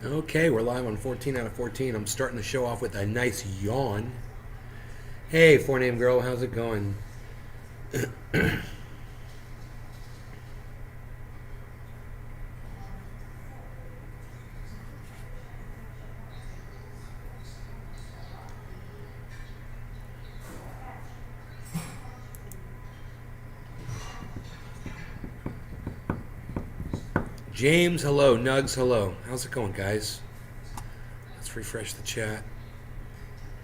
Okay, we're live on 14 out of 14. I'm starting the show off with a nice yawn. Hey, four name girl, how's it going? James, hello. Nugs, hello. How's it going, guys? Let's refresh the chat.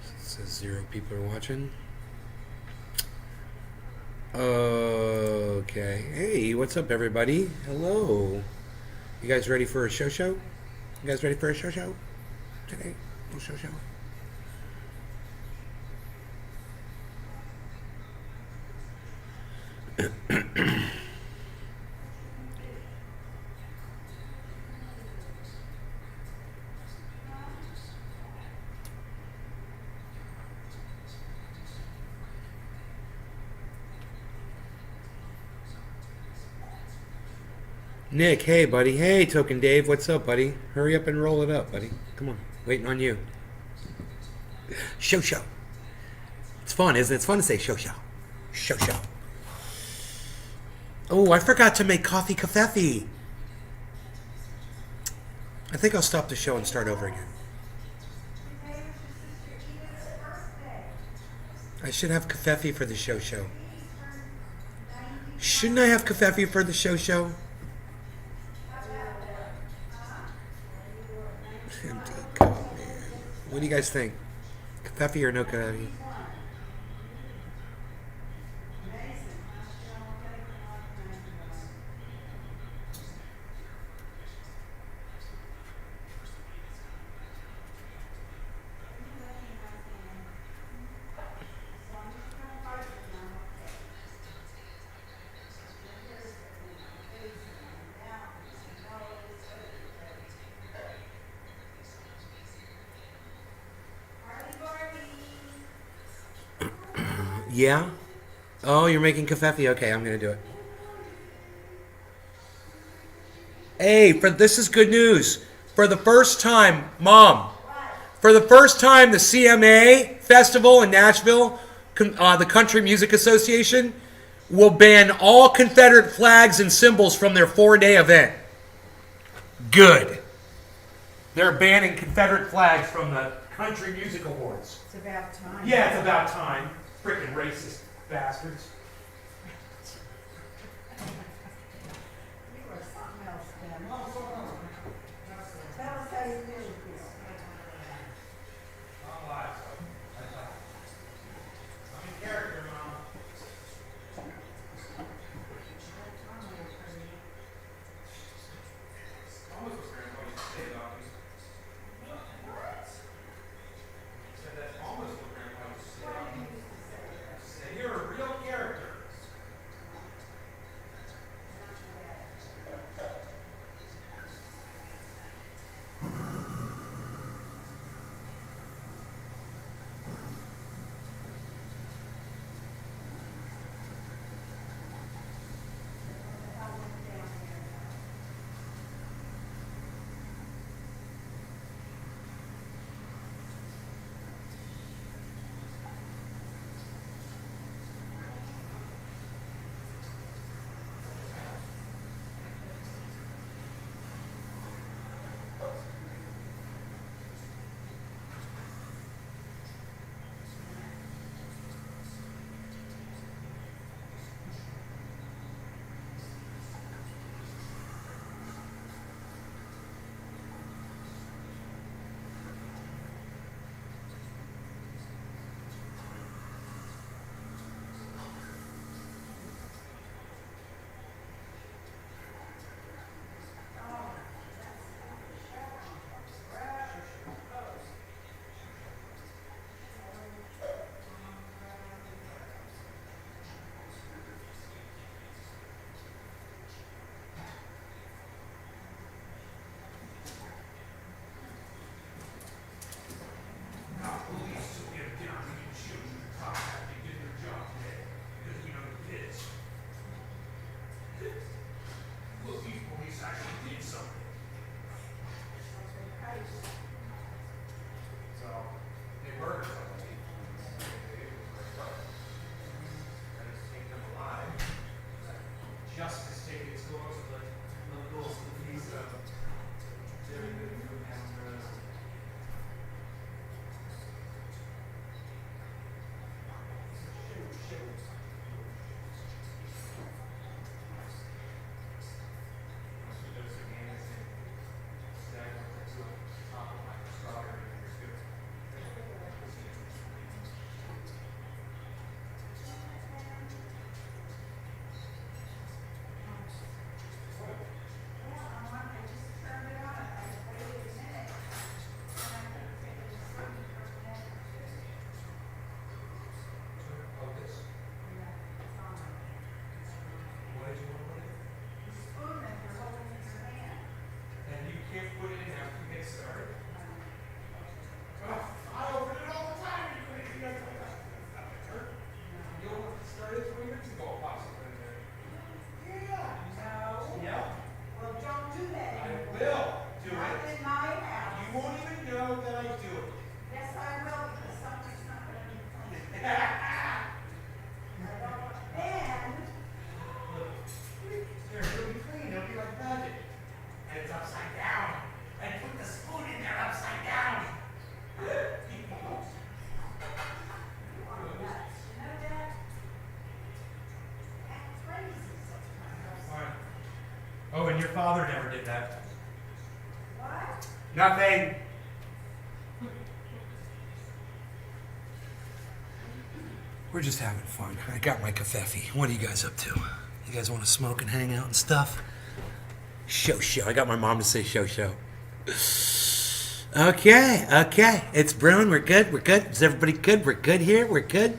It says 0 people are watching. Okay. Hey, what's up, everybody? Hello. You guys ready for a show? You guys ready for a show today? A show. Nick, hey, buddy. Hey, Token Dave, what's up, buddy? Hurry up and roll it up, buddy. Come on. Waiting on you. Show. It's fun, isn't it? It's fun to say show. Show. Oh, I forgot to make coffee cafefe. I think I'll stop the show and start over again. I should have cafefe for the show. Shouldn't I have cafefe for the show? Empty cup, man. What do you guys think? Cafefe or no cafefe? Yeah? Oh, you're making cafefe? Okay, I'm gonna do it. Hey, this is good news. For the first time, Mom, for the first time, the CMA Festival in Nashville, the Country Music Association, will ban all Confederate flags and symbols from their 4-day event. Good. They're banning Confederate flags from the Country Music Awards. It's about time. Yeah, it's about time. Freaking racist bastards. You are something else, Ben. Tell us how you really feel. You're a real character. Oh, and your father never did that. What? Nothing. We're just having fun. I got my kafefe. What are you guys up to? You guys want to smoke and hang out and stuff? Show. I got my mom to say show. Okay. It's brewing. We're good. Is everybody good? We're good here. We're good.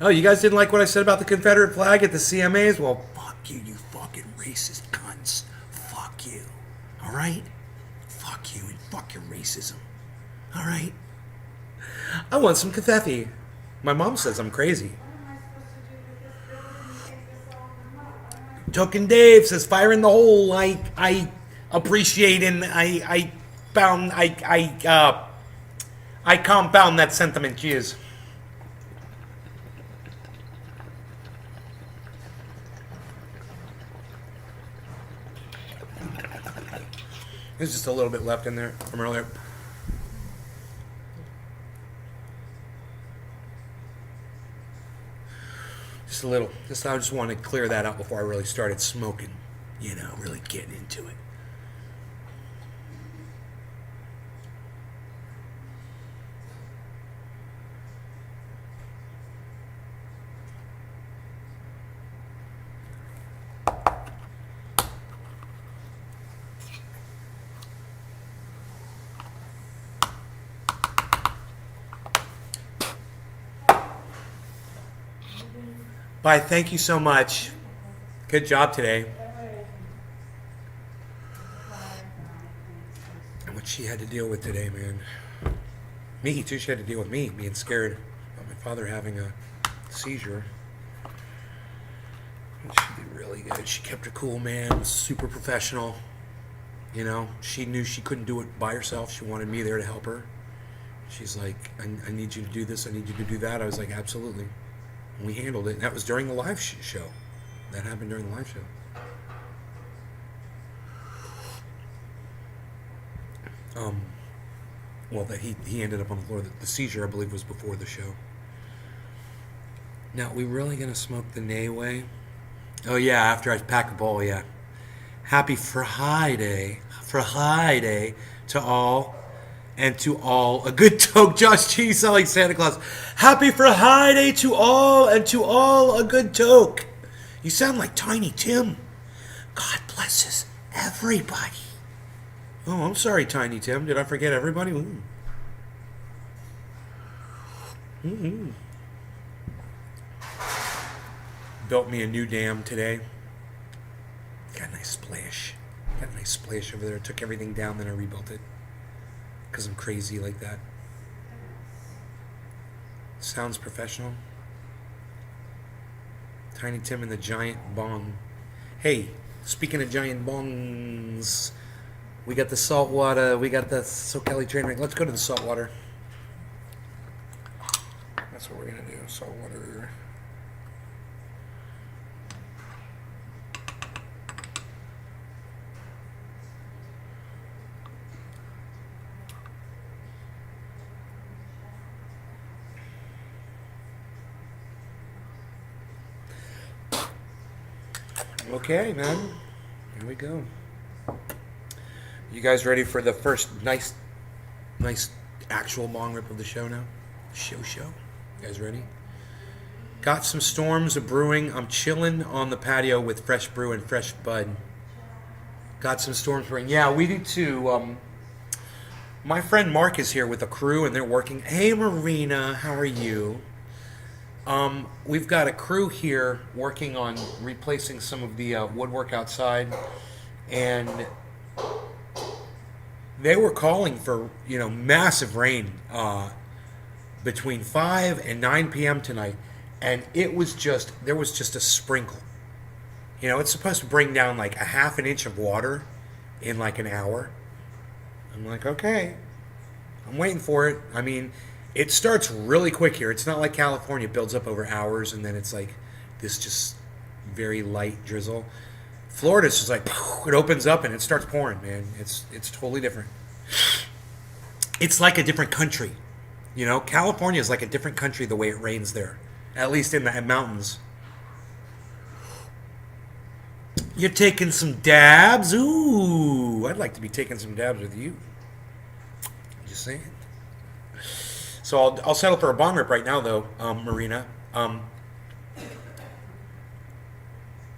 Oh, you guys didn't like what I said about the Confederate flag at the CMAs? Well, fuck you, you fucking racist cunts. Fuck you. All right? Fuck you and fuck your racism. All right? I want some kafefe. My mom says I'm crazy. What am I supposed to do with this building and take this all remote? What am I Token Dave says fire in the hole. I appreciate and I compound that sentiment. Cheers. There's just a little bit left in there from earlier. Just a little. I just wanted to clear that out before I really started smoking. You know, really getting into it. Bye. Thank you so much. Good job today. And what she had to deal with today, man. Me too. She had to deal with me being scared about my father having a seizure. And she did really good. She kept her cool, man. Was super professional. You know, she knew she couldn't do it by herself. She wanted me there to help her. She's like, I need you to do this. I need you to do that. I was like, absolutely. And we handled it. And that was during the live show. That happened during the live show. Well, that he ended up on the floor. The seizure, I believe, was before the show. Now, we really gonna smoke the Nay way? Oh yeah, after I pack a bowl, yeah. Happy Friday to all, and to all a good toke. Josh G selling Santa Claus. Happy Friday to all, and to all a good toke. You sound like Tiny Tim. God blesses everybody. Oh, I'm sorry, Tiny Tim. Did I forget everybody? Ooh. Mm-hmm. Built me a new dam today. Got a nice splash. Over there. Took everything down, then I rebuilt it. Because I'm crazy like that. Sounds professional. Tiny Tim and the giant bong. Hey, speaking of giant bongs, we got the salt water. We got the So Kelly train wreck. Let's go to the salt water. That's what we're gonna do. Salt water. Okay, man. Here we go. You guys ready for the first nice actual bong rip of the show now? Show. You guys ready? Got some storms of brewing. I'm chilling on the patio with fresh brew and fresh bud. Got some storms brewing. Yeah, we do too. My friend Mark is here with a crew and they're working. Hey Marina, how are you? We've got a crew here working on replacing some of the woodwork outside, and they were calling for massive rain between 5 and 9 p.m. tonight, and there was just a sprinkle. It's supposed to bring down like a half an inch of water in like an hour. I'm like, okay, I'm waiting for it. I mean, it starts really quick here. It's not like California. It builds up over hours, and then it's like this just very light drizzle. Florida's just like, it opens up and it starts pouring, man. It's totally different. It's like a different country. California is like a different country the way it rains there, at least in the mountains. You're taking some dabs? Ooh, I'd like to be taking some dabs with you. Just saying. So I'll settle for a bong rip right now, though, Marina.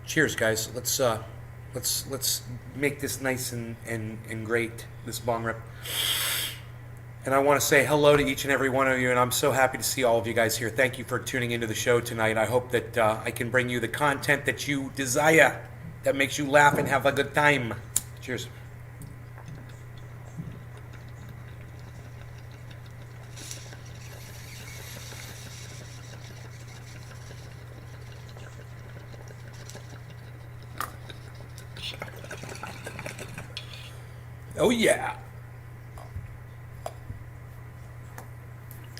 Cheers, guys. Let's make this nice and great. This bong rip. And I want to say hello to each and every one of you, and I'm so happy to see all of you guys here. Thank you for tuning into the show tonight. I hope that I can bring you the content that you desire, that makes you laugh and have a good time. Cheers. Oh yeah.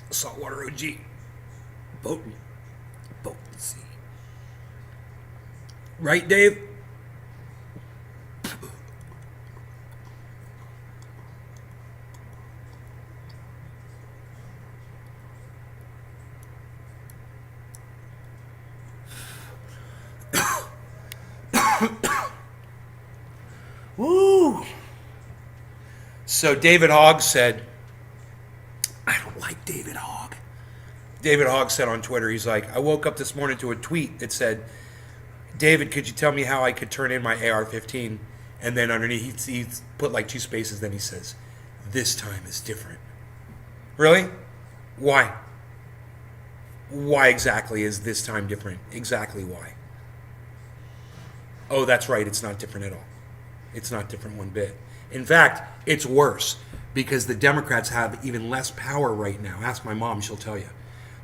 Saltwater OG. Potent. Potency. Right, Dave? Woo! So David Hogg said, I don't like David Hogg. David Hogg said on Twitter, he's like, I woke up this morning to a tweet that said, David, could you tell me how I could turn in my AR-15? And then underneath, he put like 2 spaces, then he says, this time is different. Really? Why? Why exactly is this time different? Exactly why? Oh, that's right, it's not different at all. It's not different one bit. In fact, it's worse because the Democrats have even less power right now. Ask my mom, she'll tell you.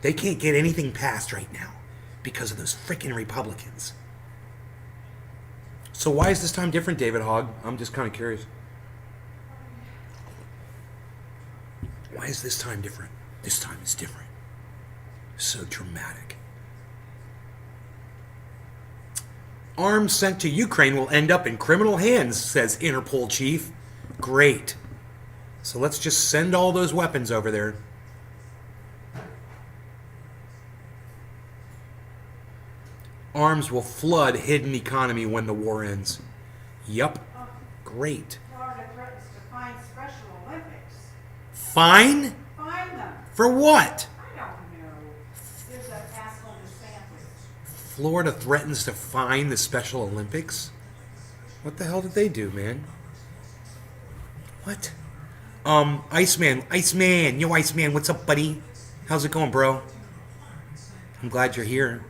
They can't get anything passed right now because of those freaking Republicans. So why is this time different, David Hogg? I'm just kind of curious. Why is this time different? This time is different. So dramatic. Arms sent to Ukraine will end up in criminal hands, says Interpol chief. Great. So let's just send all those weapons over there. Arms will flood hidden economy when the war ends. Yup. Great. Florida threatens to fine Special Olympics. Fine? Fine them. For what? I don't know. There's an asshole DeSantis. Florida threatens to fine the Special Olympics? What the hell did they do, man? What? Iceman, yo, Iceman, what's up, buddy? How's it going, bro? I'm glad you're here.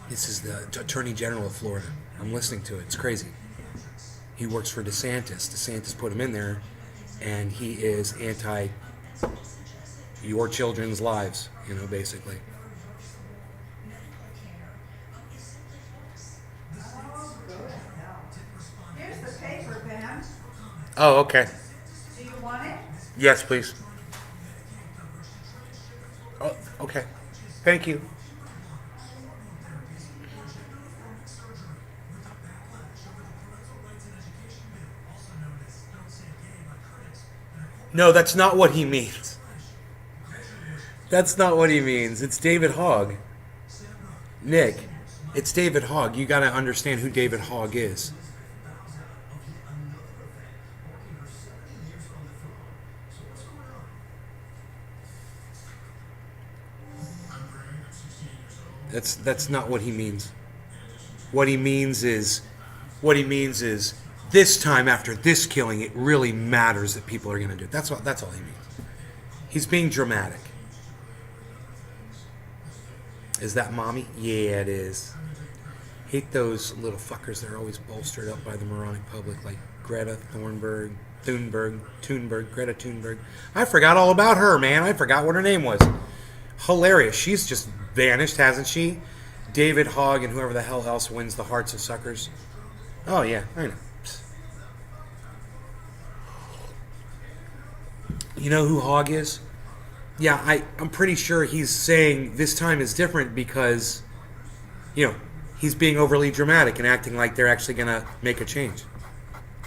This is the Attorney General of Florida. I'm listening to it. It's crazy. He works for DeSantis. DeSantis put him in there, and he is anti your children's lives, you know, basically. Here's the paper, Ben. Oh, okay. Do you want it? Yes, please. Oh, okay. Thank you. No, that's not what he means. That's not what he means. It's David Hogg. Nick, it's David Hogg. You got to understand who David Hogg is. That's not what he means. What he means is this time after this killing, it really matters that people are going to do it. That's all he means. He's being dramatic. Is that mommy? Yeah, it is. Hate those little fuckers that are always bolstered up by the moronic public, like Greta Thunberg. Greta Thunberg. I forgot all about her, man. I forgot what her name was. Hilarious. She's just vanished, hasn't she? David Hogg and whoever the hell else wins the hearts of suckers. Oh, yeah, I know. You know who Hogg is? Yeah, I'm pretty sure he's saying this time is different because, you know, he's being overly dramatic and acting like they're actually going to make a change.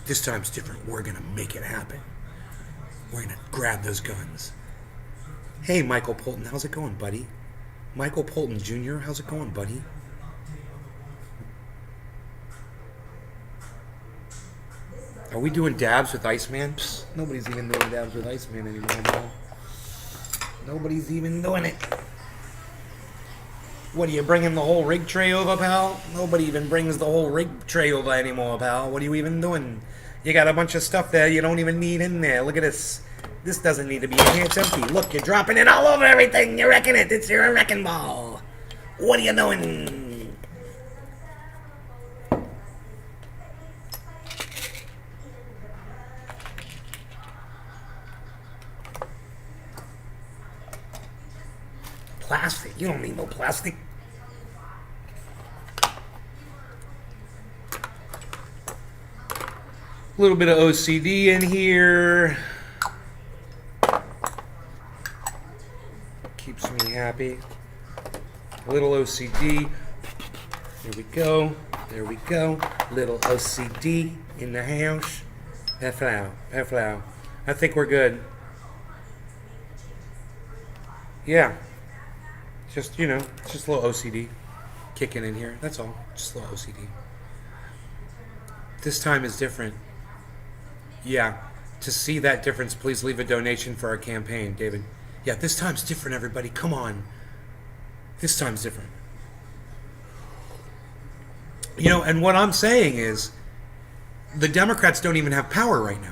This time's different. We're going to make it happen. We're going to grab those guns. Hey, Michael Polton, how's it going, buddy? Michael Polton Jr., how's it going, buddy? Are we doing dabs with Iceman? Psst, nobody's even doing dabs with Iceman anymore, bro. Nobody's even doing it. What, are you bringing the whole rig tray over, pal? Nobody even brings the whole rig tray over anymore, pal. What are you even doing? You got a bunch of stuff there you don't even need in there. Look at this. This doesn't need to be in here. It's empty. Look, you're dropping it all over everything. You're wrecking it. It's your wrecking ball. What are you doing? Plastic. You don't need no plastic. A little bit of OCD in here. Keeps me happy. A little OCD. There we go. There we go. Little OCD in the house. Perflau. Perflau. I think we're good. Yeah. Just, you know, just a little OCD kicking in here. That's all. Just a little OCD. This time is different. Yeah. To see that difference, please leave a donation for our campaign, David. Yeah, this time's different, everybody. Come on. This time's different. You know, and what I'm saying is the Democrats don't even have power right now.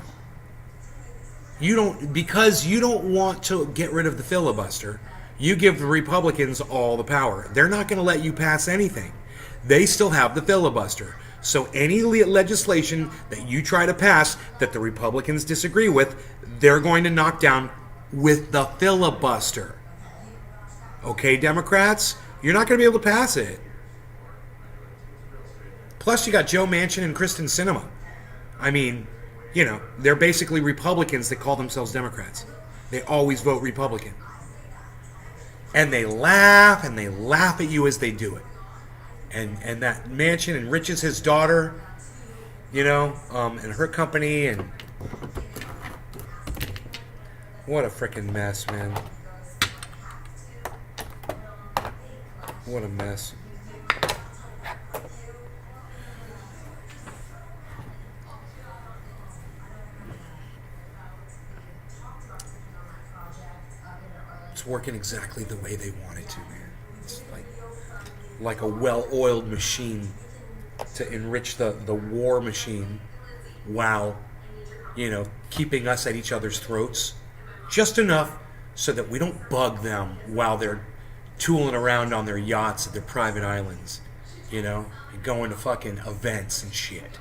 Because you don't want to get rid of the filibuster, you give the Republicans all the power. They're not going to let you pass anything. They still have the filibuster. So any legislation that you try to pass that the Republicans disagree with, they're going to knock down with the filibuster. Okay, Democrats? You're not going to be able to pass it. Plus, you got Joe Manchin and Kristen Sinema. I mean, you know, they're basically Republicans that call themselves Democrats. They always vote Republican. And they laugh at you as they do it. And that Manchin enriches his daughter, you know, and her company, and what a freaking mess, man. What a mess. It's working exactly the way they want it to, man. It's like a well-oiled machine to enrich the war machine while, you know, keeping us at each other's throats. Just enough so that we don't bug them while they're tooling around on their yachts at their private islands, you know, and going to fucking events and shit.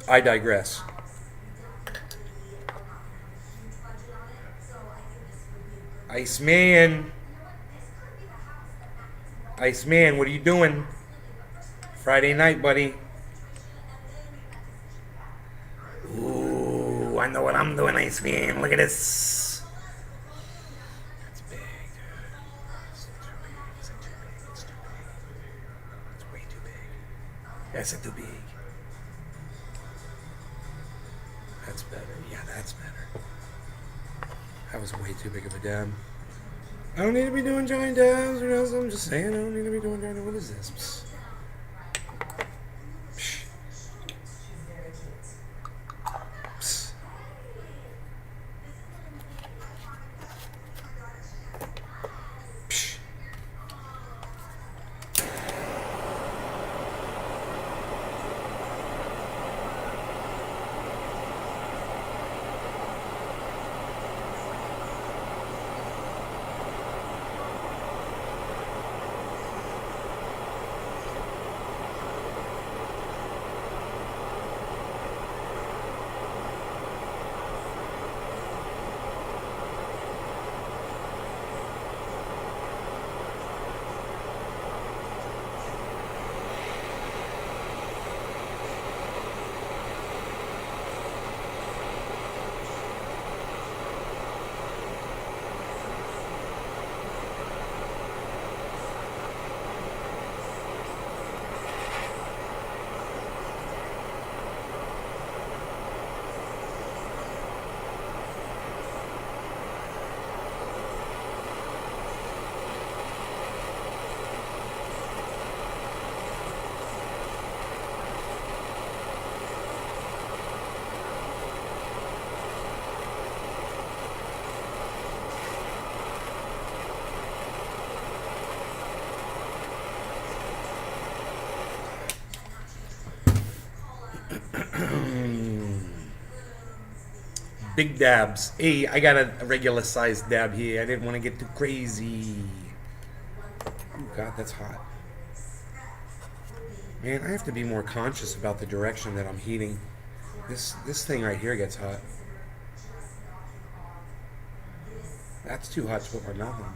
I digress. Iceman, what are you doing? Friday night, buddy. Ooh, I know what I'm doing, Iceman. Look at this. That's big, dude. It's too big. It's too big. It's too big. It's way too big. That's too big. That's better. Yeah, that's better. That was way too big of a dab. I don't need to be doing giant dabs or else I'm just saying I don't need to be doing giant dabs. What is this? Psst. Big dabs. Hey, I got a regular sized dab here. I didn't want to get too crazy. Oh God, that's hot. Man, I have to be more conscious about the direction that I'm heating. This thing right here gets hot. That's too hot to put my mouth on.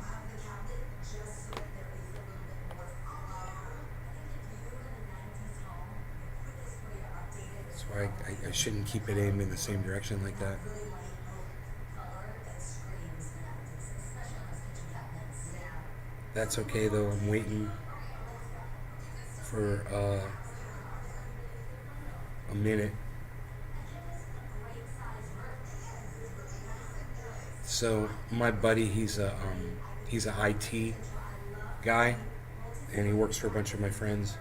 That's why I shouldn't keep it aimed in the same direction like that. That's okay though. I'm waiting for a minute. So my buddy, he's a IT guy, and he works for a bunch of my friends.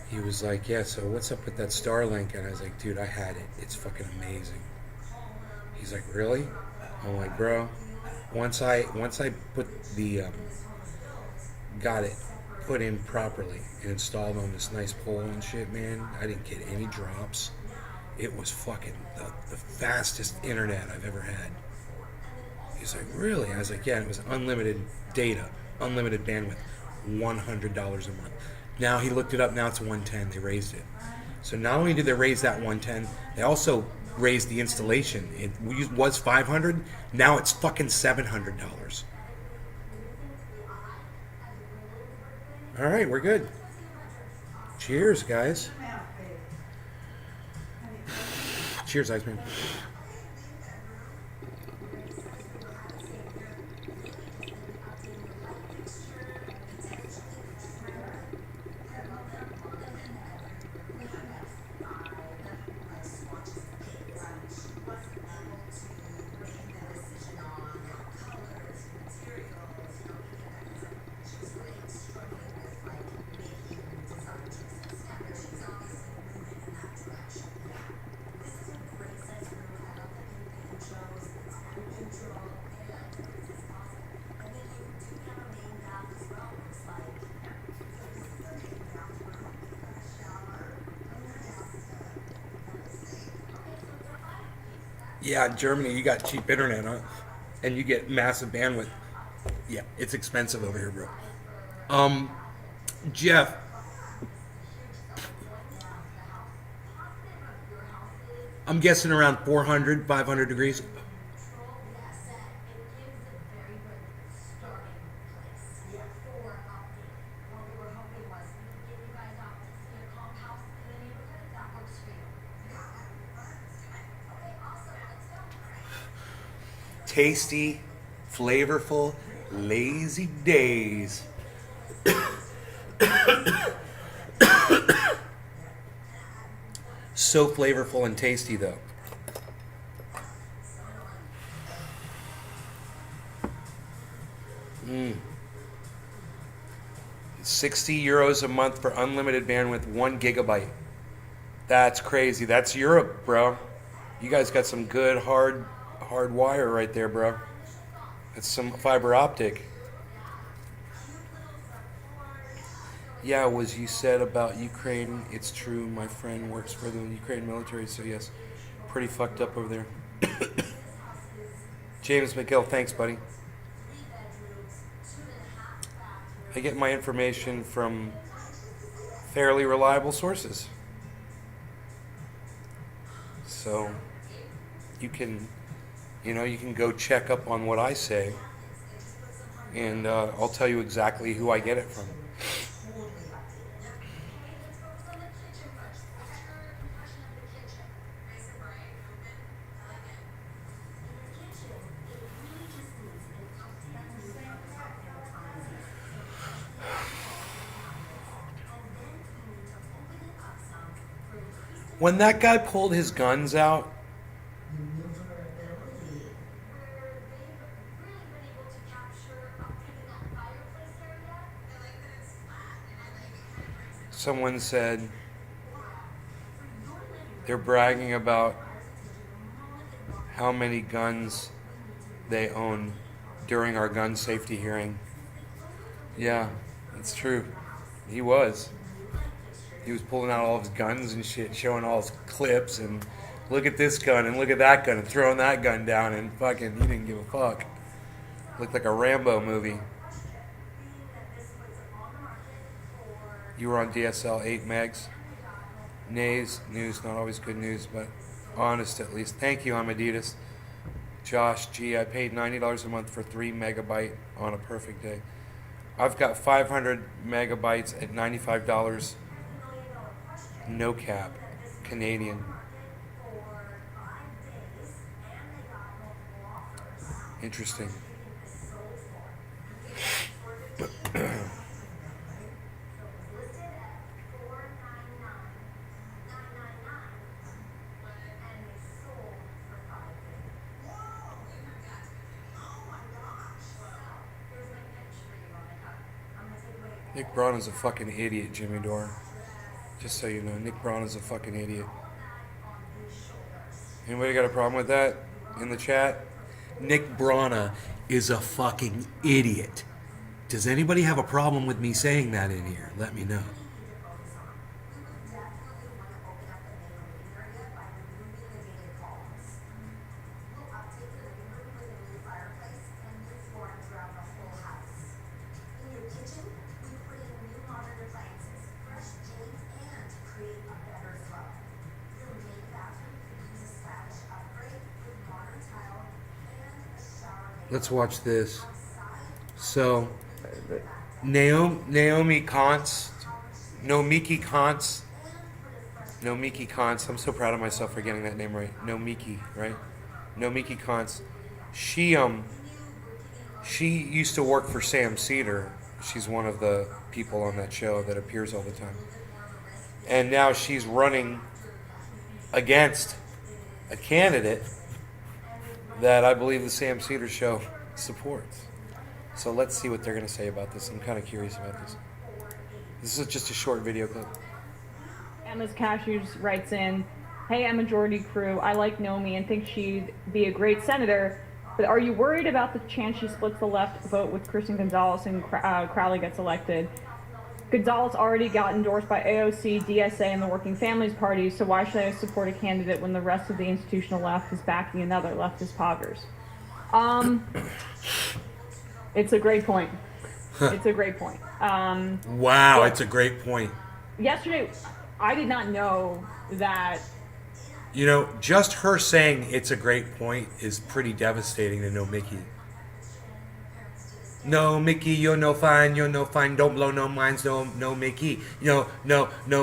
He was like, "Yeah, so what's up with that Starlink?" And I was like, "Dude, I had it. It's fucking amazing." He's like, "Really?" I'm like, "Bro, once I put the got it put in properly and installed on this nice pole and shit, man, I didn't get any drops. It was fucking the fastest internet I've ever had." He's like, "Really?" I was like, "Yeah." And it was unlimited data, unlimited bandwidth, $100 a month. Now he looked it up. Now it's 110. They raised it. So not only did they raise that 110, they also raised the installation. It was 500. Now it's fucking $700. All right, we're good. Cheers, guys. Mouth, baby. Cheers, Iceman. Yeah, in Germany, you got cheap internet, huh? And you get massive bandwidth. Yeah, it's expensive over here, bro. Um, Jeff, I'm guessing around 400, 500 degrees. Tasty, flavorful, lazy days. So flavorful and tasty, though. 60 euros a month for unlimited bandwidth, 1 gigabyte. That's crazy. That's Europe, bro. You guys got some good hard wire right there, bro. That's some fiber optic. Yeah, was you said about Ukraine? It's true. My friend works for the Ukraine military, so yes, pretty fucked up over there. James McGill, thanks, buddy. I get my information from fairly reliable sources. So you can, you can go check up on what I say, and I'll tell you exactly who I get it from. When that guy pulled his guns out, someone said they're bragging about how many guns they own during our gun safety hearing. Yeah, it's true. He was. He was pulling out all of his guns and shit, showing all his clips and look at this gun and look at that gun and throwing that gun down and fucking he didn't give a fuck. Looked like a Rambo movie. You were on DSL 8 megs. Nays, news, not always good news, but honest at least. Thank you, Amadeus. Josh, gee, I paid $90 a month for 3 megabyte on a perfect day. I've got 500 megabytes at $95. No cap. Canadian. Interesting. Nick Braun is a fucking idiot, Jimmy Dore. Just so you know, Nick Braun is a fucking idiot. Anybody got a problem with that in the chat? Nick Brana is a fucking idiot. Does anybody have a problem with me saying that in here? Let me know. Let's watch this. So, Naomi Kantz, Nomiki Kantz, I'm so proud of myself for getting that name right. Nomiki, right? Nomiki Kantz. She used to work for Sam Cedar. She's one of the people on that show that appears all the time. And now she's running against a candidate that I believe the Sam Cedar show supports. So let's see what they're going to say about this. I'm kind of curious about this. This is just a short video clip. Emma's Cashews writes in, "Hey, Majority Crew, I like Nomi and think she'd be a great senator, but are you worried about the chance she splits the left vote with Kristen Gonzalez and Crowley gets elected? Gonzalez already got endorsed by AOC, DSA, and the Working Families Party, so why should I support a candidate when the rest of the institutional left is backing another leftist poggers?" It's a great point. It's a great point. Wow, it's a great point. Yesterday, I did not know that. You know, just her saying it's a great point is pretty devastating to know Mickey. No, Mickey, you're no fine, don't blow no minds, no, Mickey. No,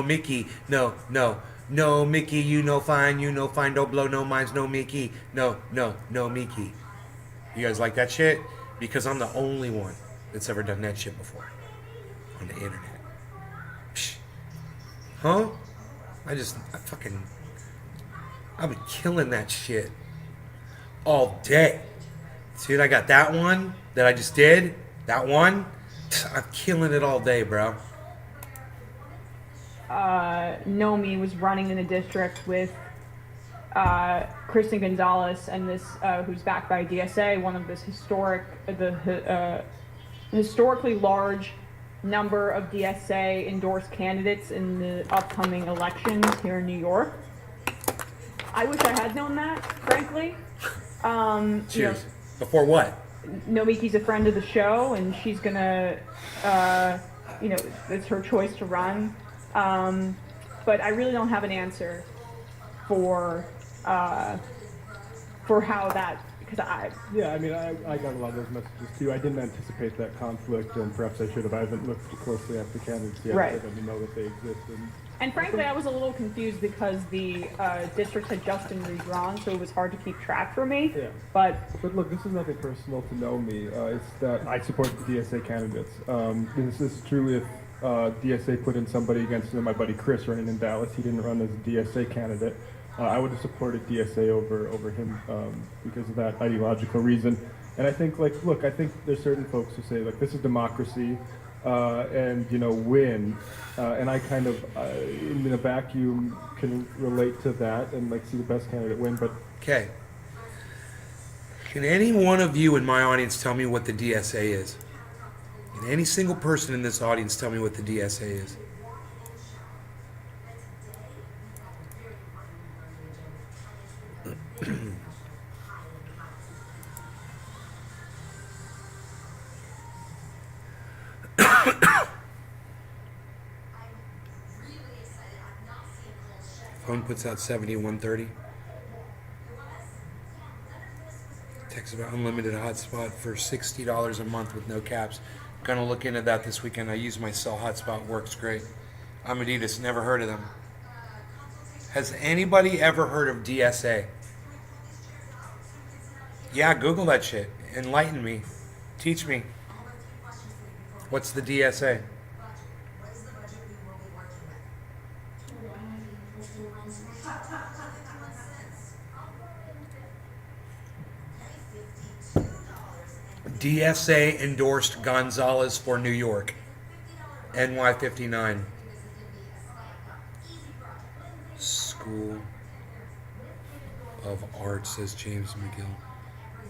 Mickey, no, Mickey, you no fine, don't blow no minds, no, Mickey. No, Mickey. You guys like that shit? Because I'm the only one that's ever done that shit before on the internet. Psh. Huh? I've been killing that shit all day. See, I got that one that I just did. That one, I'm killing it all day, bro. Nomi was running in a district with Kristen Gonzalez and this who's backed by DSA, one of this historically large number of DSA endorsed candidates in the upcoming elections here in New York. I wish I had known that, frankly. Cheers. You know, before what? Nomiki's a friend of the show, and she's gonna, it's her choice to run. But I really don't have an answer for how that, because I got a lot of those messages too. I didn't anticipate that conflict, and perhaps I should have. I haven't looked closely at the candidates yet, right. I didn't know that they existed. And frankly, I was a little confused because the districts had just been redrawn, so it was hard to keep track for me. Yeah. But look, this is nothing personal to know me. It's that I support the DSA candidates. This is true if DSA put in somebody against my buddy Chris running in Dallas. He didn't run as a DSA candidate. I would have supported DSA over him because of that ideological reason. And I think, I think there's certain folks who say, this is democracy. And win, and I kind of in a vacuum can relate to that and see the best candidate win. But okay, can any one of you in my audience tell me what the DSA is? Can any single person in this audience tell me what the DSA is? Phone puts out 7130. Text about unlimited hotspot for $60 a month with no caps. Gonna look into that this weekend. I use my cell hotspot, works great. I'm Adidas, never heard of them. Has anybody ever heard of DSA? Yeah, Google that shit. Enlighten me. Teach me. What's the DSA? DSA endorsed Gonzalez for New York. NY59. School of Art, says James McGill.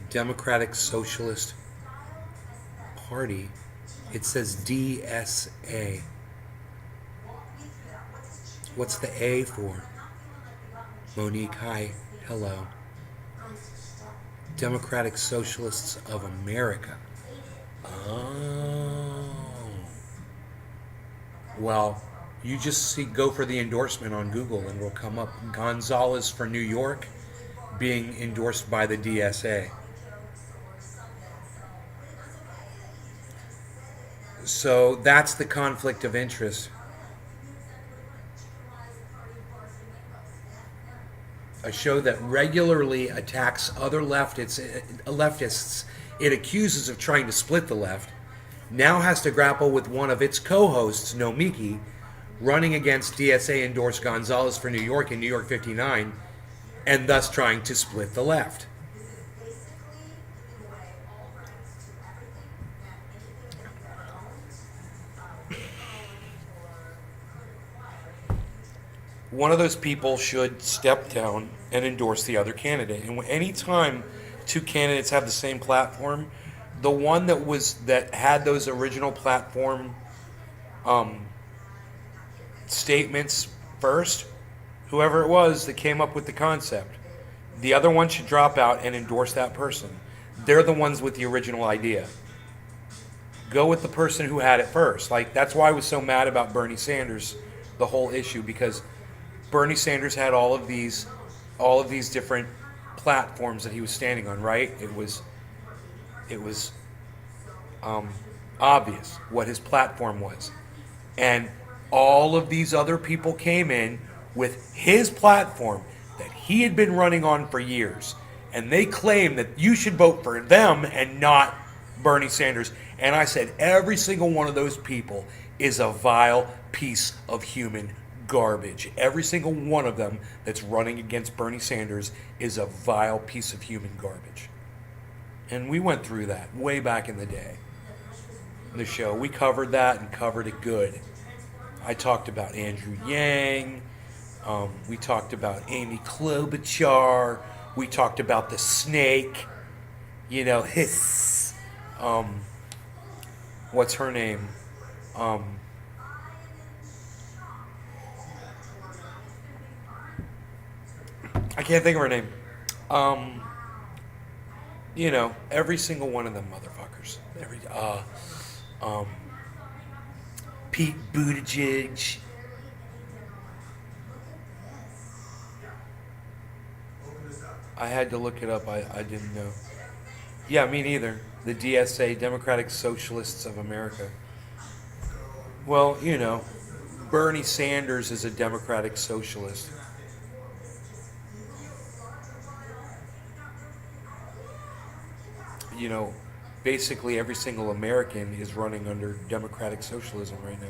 Democratic Socialist Party. It says DSA. What's the A for? Monique, hi. Hello. Democratic Socialists of America. Oh. Well, you just go for the endorsement on Google and it'll come up. Gonzalez for New York being endorsed by the DSA. So that's the conflict of interest. A show that regularly attacks other leftists it accuses of trying to split the left, now has to grapple with one of its co-hosts, Nomiki, running against DSA-endorsed Gonzalez for New York in New York 59, and thus trying to split the left. One of those people should step down and endorse the other candidate. And any time two candidates have the same platform, the one that had those original platform statements first, whoever it was that came up with the concept, the other one should drop out and endorse that person. They're the ones with the original idea. Go with the person who had it first. Like, that's why I was so mad about Bernie Sanders, the whole issue, because Bernie Sanders had all of these different platforms that he was standing on, right? It was obvious what his platform was. And all of these other people came in with his platform that he had been running on for years. And they claim that you should vote for them and not Bernie Sanders. And I said, every single one of those people is a vile piece of human garbage. Every single one of them that's running against Bernie Sanders is a vile piece of human garbage. And we went through that way back in the day. The show, we covered that and covered it good. I talked about Andrew Yang. We talked about Amy Klobuchar. We talked about the snake. You know, his. What's her name? I can't think of her name. You know, every single one of them motherfuckers. Pete Buttigieg. I had to look it up. I didn't know. Yeah, me neither. The DSA, Democratic Socialists of America. Well, you know, Bernie Sanders is a Democratic Socialist. You know, basically every single American is running under Democratic Socialism right now.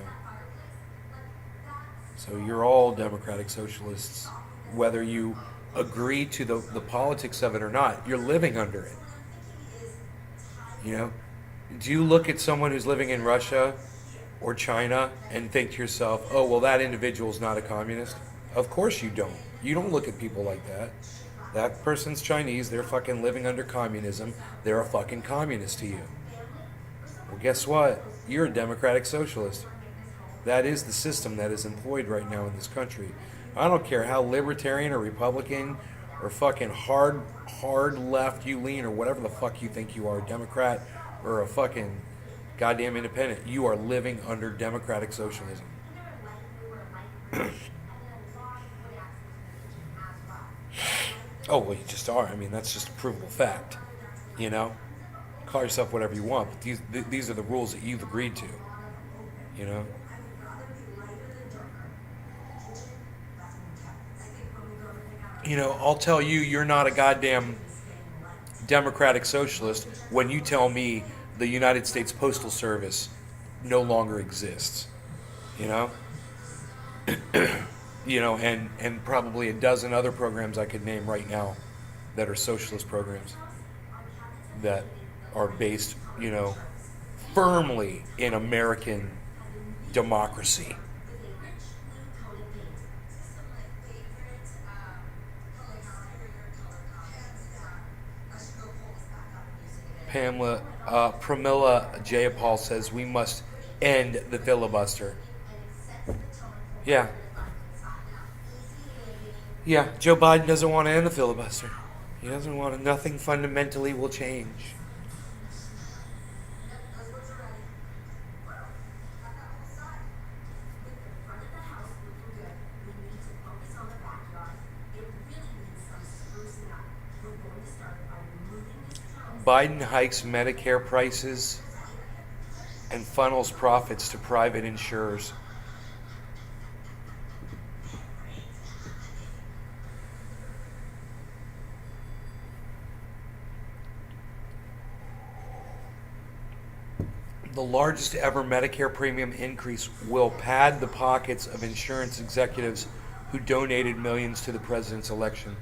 So you're all Democratic Socialists, whether you agree to the politics of it or not. You're living under it. You know, do you look at someone who's living in Russia or China and think to yourself, oh, well, that individual's not a communist? Of course you don't. You don't look at people like that. That person's Chinese, they're fucking living under communism, they're a fucking communist to you. Well, guess what? You're a Democratic Socialist. That is the system that is employed right now in this country. I don't care how libertarian or Republican or fucking hard left you lean, or whatever the fuck you think you are, Democrat or a fucking goddamn independent, you are living under democratic socialism. Oh, well, you just are. I mean, that's just a provable fact. You know? Call yourself whatever you want, but these are the rules that you've agreed to. You know? You know, I'll tell you, you're not a goddamn democratic socialist when you tell me the United States Postal Service no longer exists. You know? You know, and probably a dozen other programs I could name right now that are socialist programs that are based, you know, firmly in American democracy. Pramila Jayapal says we must end the filibuster. Yeah. Yeah, Joe Biden doesn't want to end the filibuster. He doesn't want to. Nothing fundamentally will change. Biden hikes Medicare prices and funnels profits to private insurers. The largest ever Medicare premium increase will pad the pockets of insurance executives who donated millions to the president's election.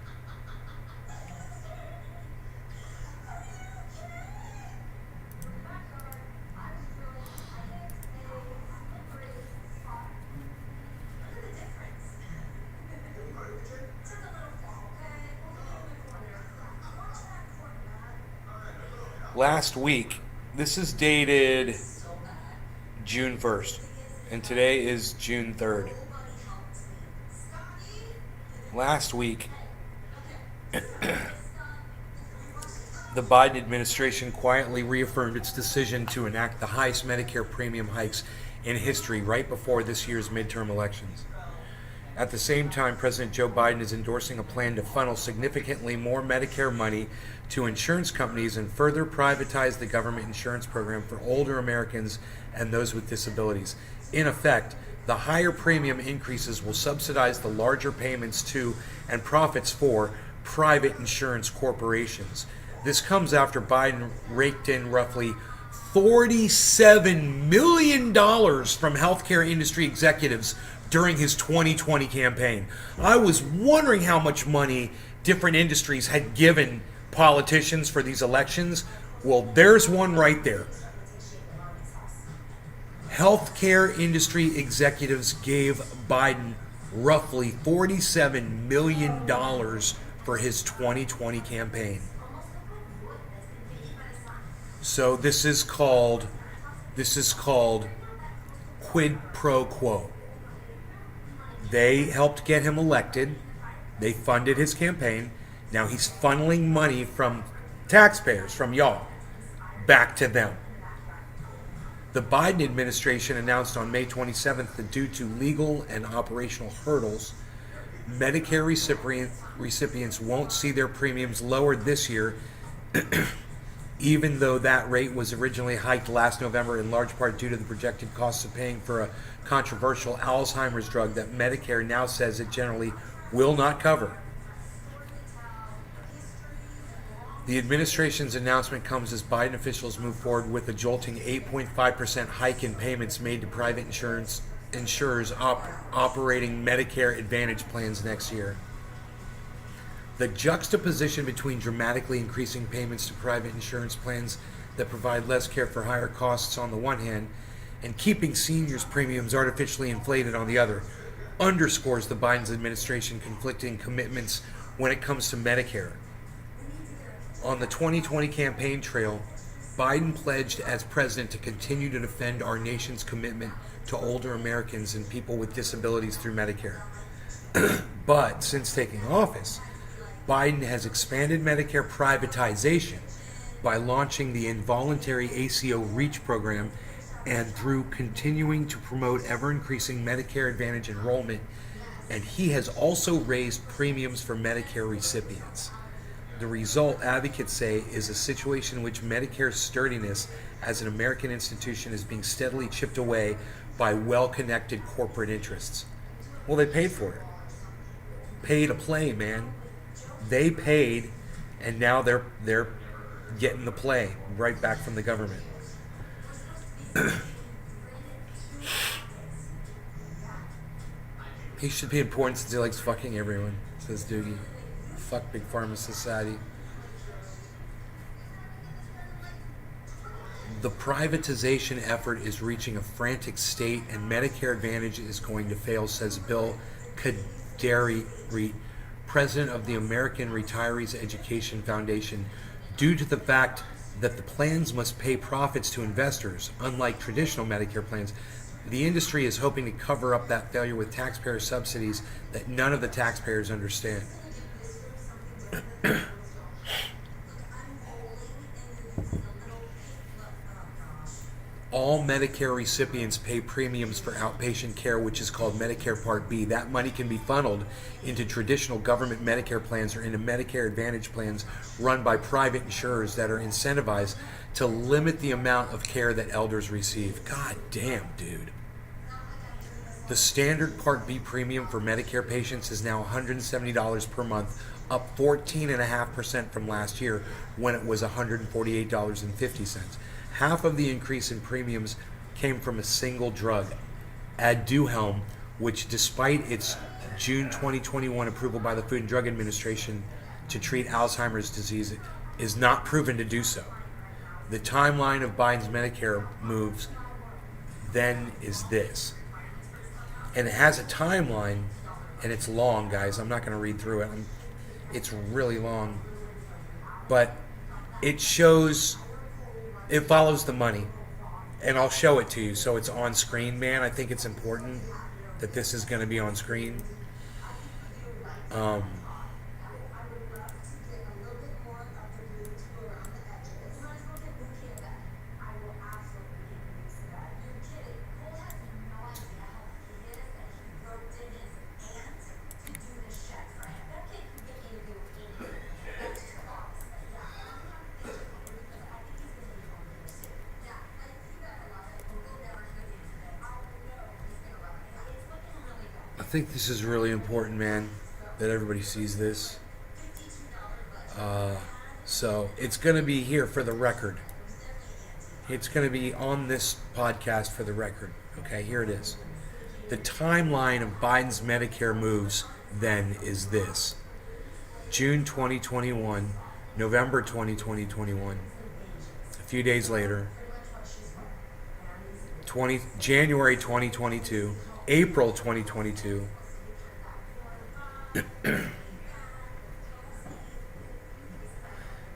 Last week, this is dated June 1st, and today is June 3rd. Last week, the Biden administration quietly reaffirmed its decision to enact the highest Medicare premium hikes in history right before this year's midterm elections. At the same time, President Joe Biden is endorsing a plan to funnel significantly more Medicare money to insurance companies and further privatize the government insurance program for older Americans and those with disabilities. In effect, the higher premium increases will subsidize the larger payments to and profits for private insurance corporations. This comes after Biden raked in roughly $47 million from healthcare industry executives during his 2020 campaign. I was wondering how much money different industries had given politicians for these elections. Well, there's one right there. Healthcare industry executives gave Biden roughly $47 million for his 2020 campaign. So this is called quid pro quo. They helped get him elected. They funded his campaign. Now he's funneling money from taxpayers, from y'all, back to them. The Biden administration announced on May 27th that due to legal and operational hurdles, Medicare recipients won't see their premiums lowered this year, even though that rate was originally hiked last November in large part due to the projected costs of paying for a controversial Alzheimer's drug that Medicare now says it generally will not cover. The administration's announcement comes as Biden officials move forward with a jolting 8.5% hike in payments made to private insurers operating Medicare Advantage plans next year. The juxtaposition between dramatically increasing payments to private insurance plans that provide less care for higher costs on the one hand, and keeping seniors' premiums artificially inflated on the other, underscores the Biden administration's conflicting commitments when it comes to Medicare. On the 2020 campaign trail, Biden pledged as president to continue to defend our nation's commitment to older Americans and people with disabilities through Medicare. But since taking office, Biden has expanded Medicare privatization by launching the involuntary ACO REACH program and through continuing to promote ever-increasing Medicare Advantage enrollment. And he has also raised premiums for Medicare recipients. The result, advocates say, is a situation in which Medicare's sturdiness as an American institution is being steadily chipped away by well-connected corporate interests. Well, they paid for it. Pay to play, man. They paid, and now they're getting the play right back from the government. He should be important since he likes fucking everyone, says Doogie. Fuck Big Pharma Society. The privatization effort is reaching a frantic state, and Medicare Advantage is going to fail, says Bill Kaderi, president of the American Retirees Education Foundation, due to the fact that the plans must pay profits to investors. Unlike traditional Medicare plans, the industry is hoping to cover up that failure with taxpayer subsidies that none of the taxpayers understand. All Medicare recipients pay premiums for outpatient care, which is called Medicare Part B. That money can be funneled into traditional government Medicare plans or into Medicare Advantage plans run by private insurers that are incentivized to limit the amount of care that elders receive. God damn, dude. The standard Part B premium for Medicare patients is now $170 per month, up 14.5% from last year when it was $148.50. Half of the increase in premiums came from a single drug, Aduhelm, which despite its June 2021 approval by the Food and Drug Administration to treat Alzheimer's disease, is not proven to do so. The timeline of Biden's Medicare moves then is this. And it has a timeline, and it's long, guys. I'm not going to read through it. It's really long. But it shows... It follows the money, and I'll show it to you so it's on screen, man. I think it's important that this is going to be on screen. I think this is really important, man, that everybody sees this. So it's going to be here for the record. It's going to be on this podcast for the record. Okay, here it is. The timeline of Biden's Medicare moves then is this. June 2021, November 2021, a few days later, January 2022, April 2022,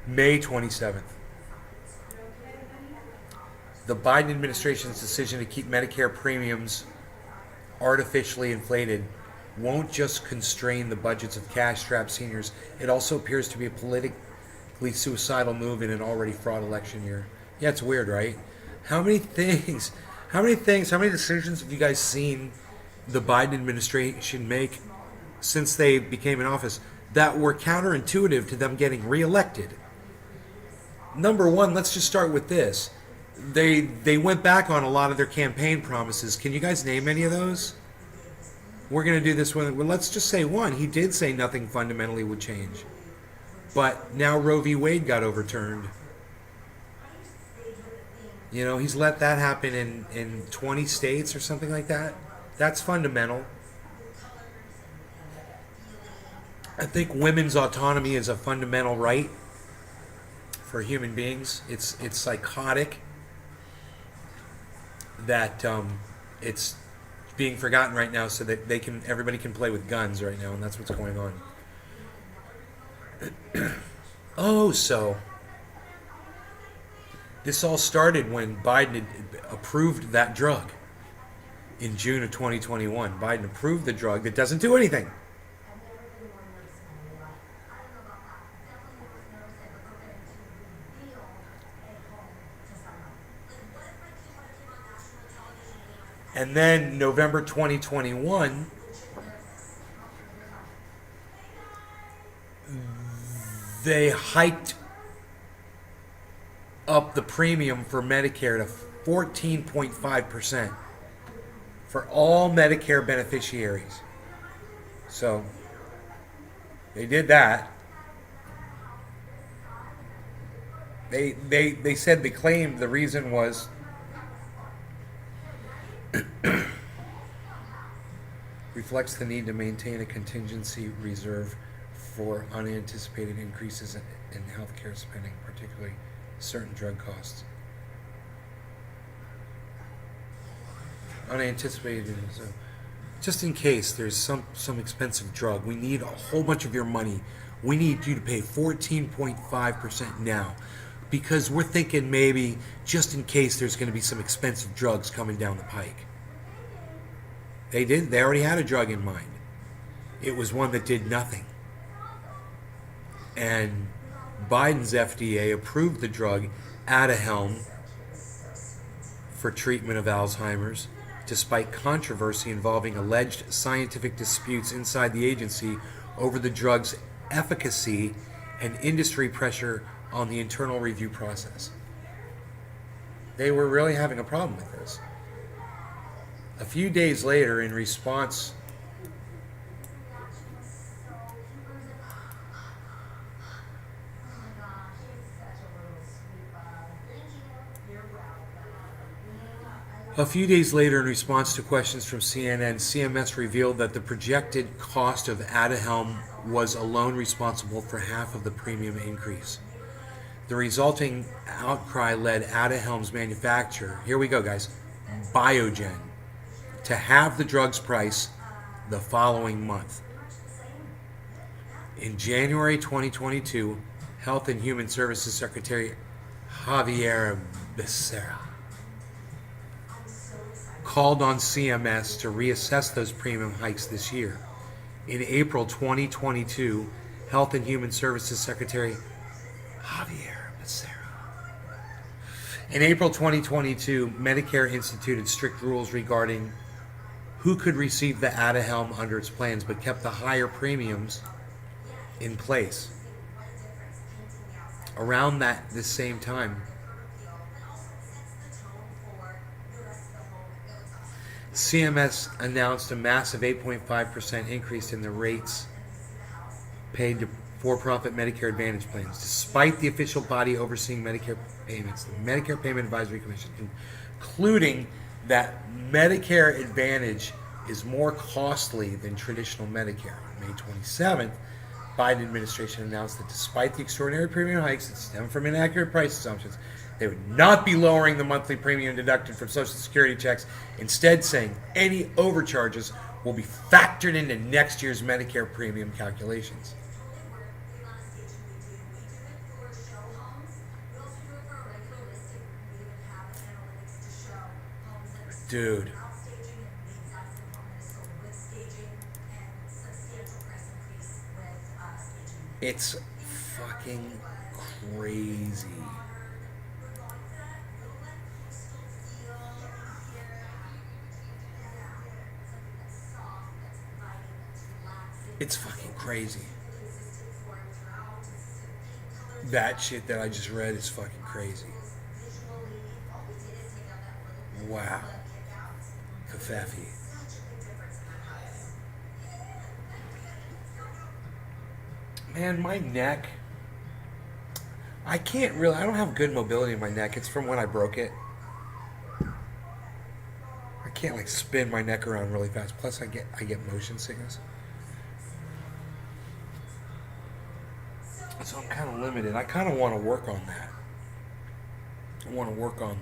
May 27th. The Biden administration's decision to keep Medicare premiums artificially inflated won't just constrain the budgets of cash-strapped seniors. It also appears to be a politically suicidal move in an already fraught election year. Yeah, it's weird, right? How many decisions have you guys seen the Biden administration make since they became in office that were counterintuitive to them getting reelected? Number one, let's just start with this. They went back on a lot of their campaign promises. Can you guys name any of those? We're going to do this one. Well, let's just say one. He did say nothing fundamentally would change. But now Roe v. Wade got overturned. You know, he's let that happen in 20 states or something like that. That's fundamental. I think women's autonomy is a fundamental right for human beings. It's psychotic that it's being forgotten right now, so that everybody can play with guns right now, and that's what's going on. So this all started when Biden had approved that drug in June of 2021. Biden approved the drug that doesn't do anything. And then November 2021, they hiked up the premium for Medicare to 14.5% for all Medicare beneficiaries. So they did that. They said they claimed the reason was reflects the need to maintain a contingency reserve for unanticipated increases in healthcare spending, particularly certain drug costs. Unanticipated, so just in case there's some expensive drug, we need a whole bunch of your money. We need you to pay 14.5% now, because we're thinking maybe just in case there's going to be some expensive drugs coming down the pike. They already had a drug in mind. It was one that did nothing. And Biden's FDA approved the drug Aduhelm for treatment of Alzheimer's, despite controversy involving alleged scientific disputes inside the agency over the drug's efficacy and industry pressure on the internal review process. They were really having a problem with this. A few days later, in response to questions from CNN, CMS revealed that the projected cost of Aduhelm was alone responsible for half of the premium increase. The resulting outcry led Aduhelm's manufacturer, here we go guys, Biogen, to halve the drug's price the following month. In January 2022, Health and Human Services Secretary Javier Becerra called on CMS to reassess those premium hikes this year. In April 2022, Health and Human Services Secretary Javier Becerra. In April 2022, Medicare instituted strict rules regarding who could receive the Aduhelm under its plans, but kept the higher premiums in place. Around this same time, CMS announced a massive 8.5% increase in the rates paid to for-profit Medicare Advantage plans. Despite the official body overseeing Medicare payments, the Medicare Payment Advisory Commission, concluding that Medicare Advantage is more costly than traditional Medicare. On May 27th, Biden administration announced that despite the extraordinary premium hikes that stem from inaccurate price assumptions, they would not be lowering the monthly premium deducted from Social Security checks, instead saying any overcharges will be factored into next year's Medicare premium calculations. Dude. It's fucking crazy. It's fucking crazy. That shit that I just read is fucking crazy. Wow. Kafefi. Man, my neck. I don't have good mobility in my neck. It's from when I broke it. I can't like spin my neck around really fast. Plus I get motion sickness. So I'm kind of limited. I kind of want to work on that. I want to work on.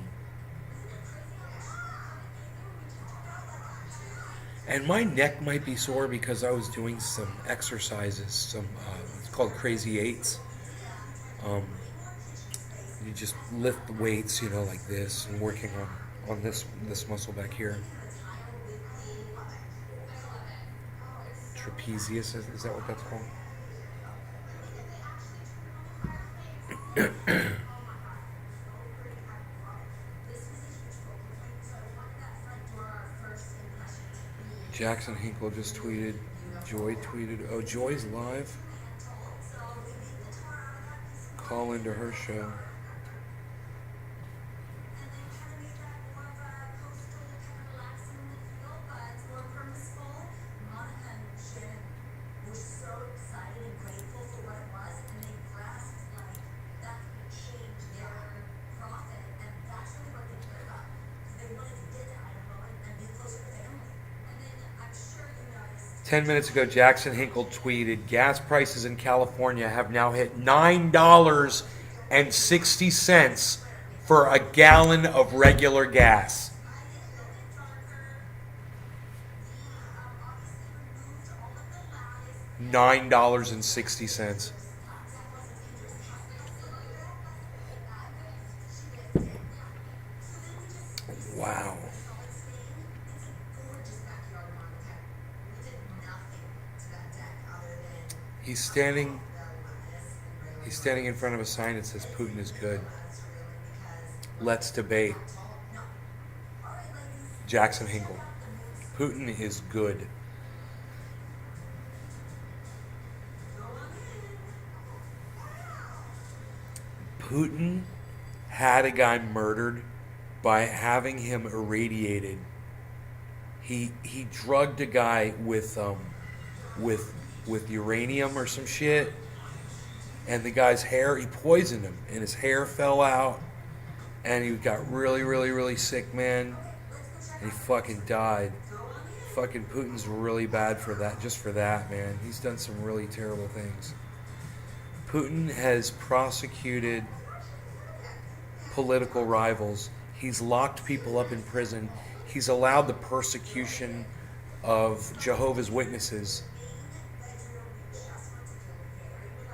And my neck might be sore because I was doing some exercises, it's called Crazy Eights. You just lift the weights, like this, and working on this muscle back here. Trapezius, is that what that's called? Jackson Hinkle just tweeted. Joy tweeted. Oh, Joy's live. Call into her show. Ten minutes ago, Jackson Hinkle tweeted, gas prices in California have now hit $9.60 for a gallon of regular gas. $9.60. Wow. He's standing in front of a sign that says Putin is good. Let's debate. Jackson Hinkle. Putin is good. Putin had a guy murdered by having him irradiated. He drugged a guy with uranium or some shit, and the guy's hair, he poisoned him, and his hair fell out, and he got really, really, really sick, man, and he fucking died. Fucking Putin's really bad for that, just for that, man. He's done some really terrible things. Putin has prosecuted political rivals. He's locked people up in prison. He's allowed the persecution of Jehovah's Witnesses.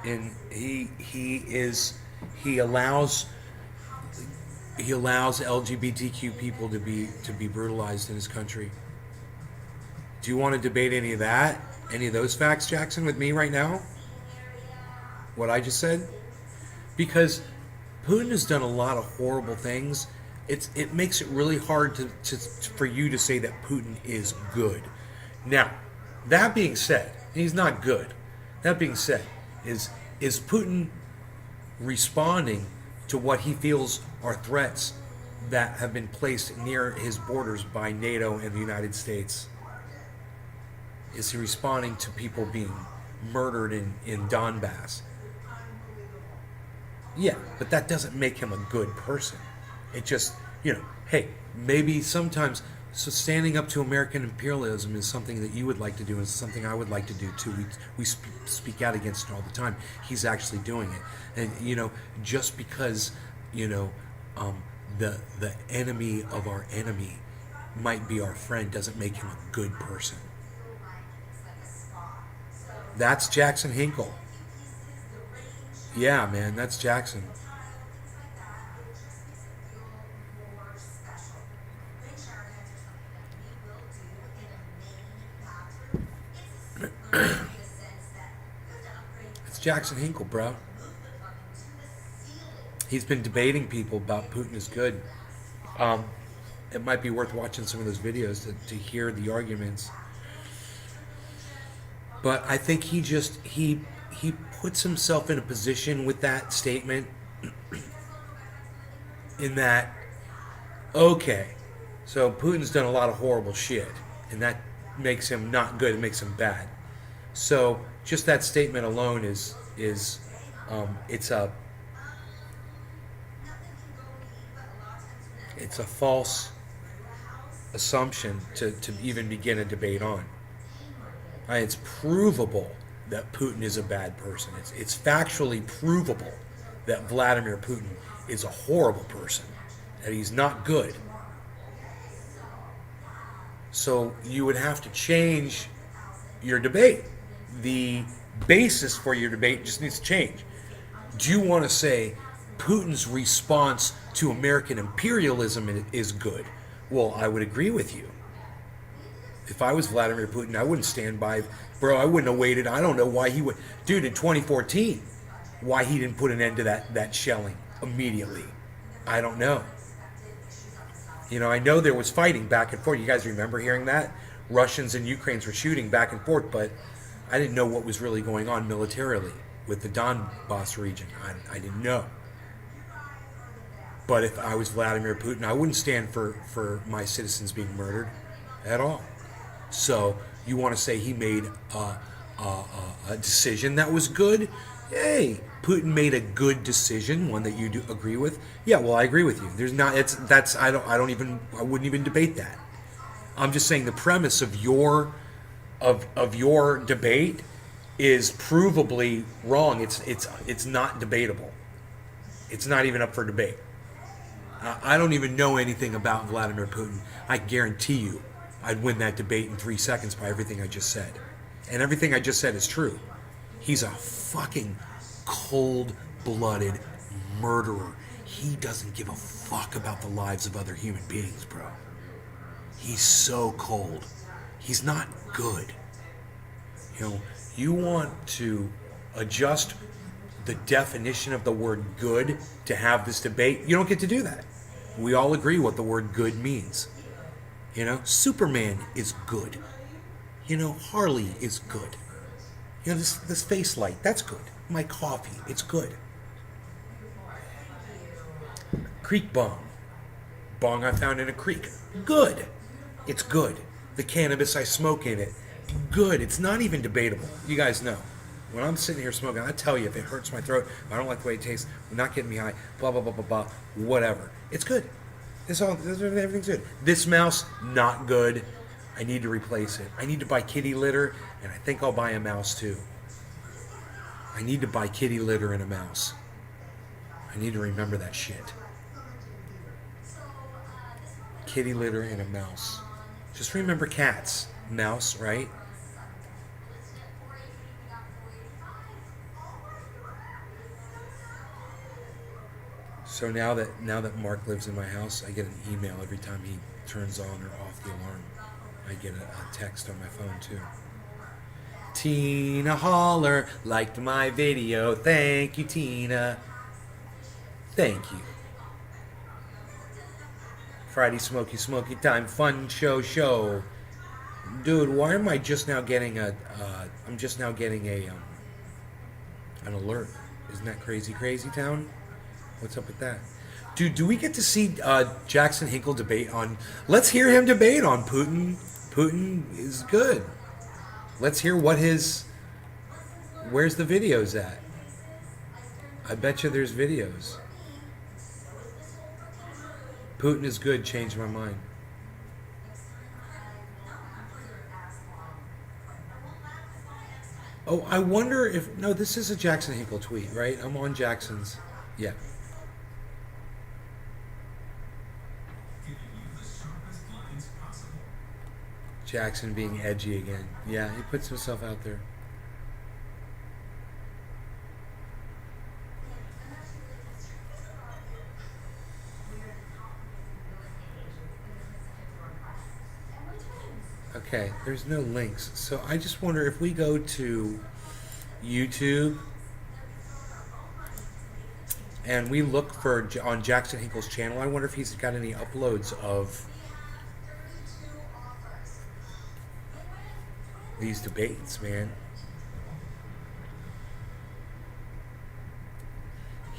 And he allows LGBTQ people to be brutalized in his country. Do you want to debate any of that? Any of those facts, Jackson, with me right now? What I just said? Because Putin has done a lot of horrible things. It makes it really hard for you to say that Putin is good. Now, that being said, he's not good. That being said, is Putin responding to what he feels are threats that have been placed near his borders by NATO and the United States? Is he responding to people being murdered in Donbass? Yeah, but that doesn't make him a good person. It just, hey, maybe sometimes, so standing up to American imperialism is something that you would like to do, and it's something I would like to do too. We speak out against it all the time. He's actually doing it. And, just because, the enemy of our enemy might be our friend doesn't make him a good person. That's Jackson Hinkle. Yeah, man, that's Jackson. It's Jackson Hinkle, bro. He's been debating people about Putin is good. It might be worth watching some of those videos to hear the arguments. But I think he puts himself in a position with that statement in that, okay, so Putin's done a lot of horrible shit, and that makes him not good, it makes him bad. So just that statement alone it's a false assumption to even begin a debate on. It's provable that Putin is a bad person. It's factually provable that Vladimir Putin is a horrible person, that he's not good. So you would have to change your debate. The basis for your debate just needs to change. Do you want to say Putin's response to American imperialism is good? Well, I would agree with you. If I was Vladimir Putin, I wouldn't stand by. Bro, I wouldn't have waited. I don't know why he would. Dude, in 2014, why he didn't put an end to that shelling immediately. I don't know. I know there was fighting back and forth. You guys remember hearing that? Russians and Ukrainians were shooting back and forth, but I didn't know what was really going on militarily with the Donbass region. I didn't know. But if I was Vladimir Putin, I wouldn't stand for my citizens being murdered at all. So you want to say he made a decision that was good? Hey, Putin made a good decision, one that you do agree with. Yeah, well, I agree with you. There's not. I wouldn't even debate that. I'm just saying the premise of your debate is provably wrong. It's not debatable. It's not even up for debate. I don't even know anything about Vladimir Putin. I guarantee you I'd win that debate in 3 seconds by everything I just said. And everything I just said is true. He's a fucking cold-blooded murderer. He doesn't give a fuck about the lives of other human beings, bro. He's so cold. He's not good. You know, you want to adjust the definition of the word good to have this debate. You don't get to do that. We all agree what the word good means. You know, Superman is good. You know, Harley is good. You know, this face light, that's good. My coffee, it's good. Creek bong. Bong I found in a creek. Good. It's good. The cannabis I smoke in it. Good. It's not even debatable. You guys know. When I'm sitting here smoking, I tell you, if it hurts my throat, if I don't like the way it tastes, we're not getting me high, blah, blah, blah, blah, blah, whatever. It's good. Everything's good. This mouse, not good. I need to replace it. I need to buy kitty litter, and I think I'll buy a mouse too. I need to buy kitty litter and a mouse. I need to remember that shit. Kitty litter and a mouse. Just remember cats. Mouse, right? So now that Mark lives in my house, I get an email every time he turns on or off the alarm. I get a text on my phone too. Tina Holler liked my video. Thank you, Tina. Thank you. Friday Smokey time fun show. Dude, why am I just now getting an alert? Isn't that crazy town? What's up with that? Dude, do we get to see Jackson Hinkle debate on... Let's hear him debate on Putin. Putin is good. Let's hear what his... Where's the videos at? I bet you there's videos. Putin is good, changed my mind. Oh, I wonder if... No, this is a Jackson Hinkle tweet, right? I'm on Jackson's... Yeah. Jackson being edgy again. Yeah, he puts himself out there. Okay, there's no links. So I just wonder if we go to YouTube and we look for on Jackson Hinkle's channel, I wonder if he's got any uploads of these debates, man.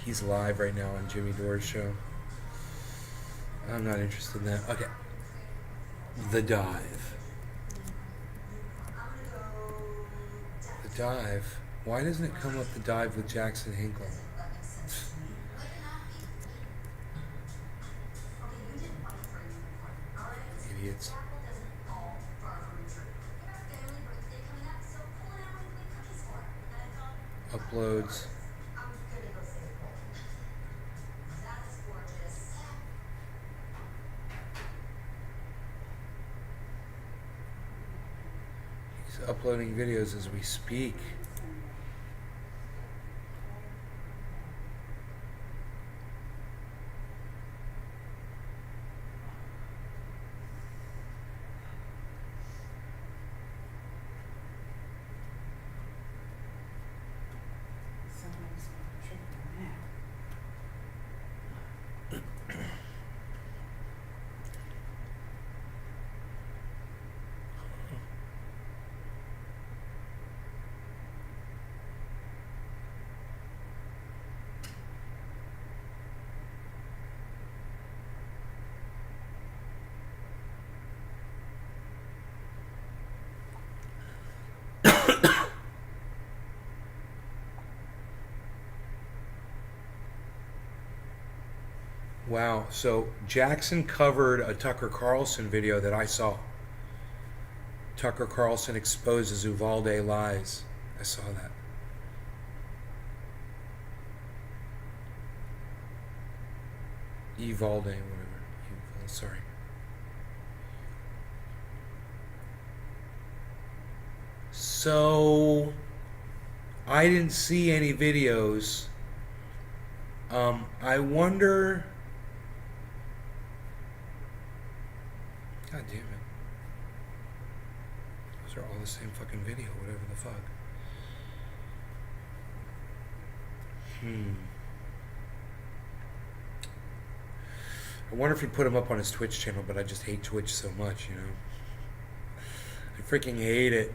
He's live right now on Jimmy Dore's show. I'm not interested in that. Okay. The Dive. The Dive. Why doesn't it come up The Dive with Jackson Hinkle? Idiots. Uploads. He's uploading videos as we speak. Someone's tripping now. Wow. So Jackson covered a Tucker Carlson video that I saw. Tucker Carlson exposes Uvalde lies. I saw that. Uvalde, whatever. Sorry. So I didn't see any videos. I wonder. God damn it. Those are all the same fucking video, whatever the fuck. I wonder if he put them up on his Twitch channel, but I just hate Twitch so much, you know. I freaking hate it.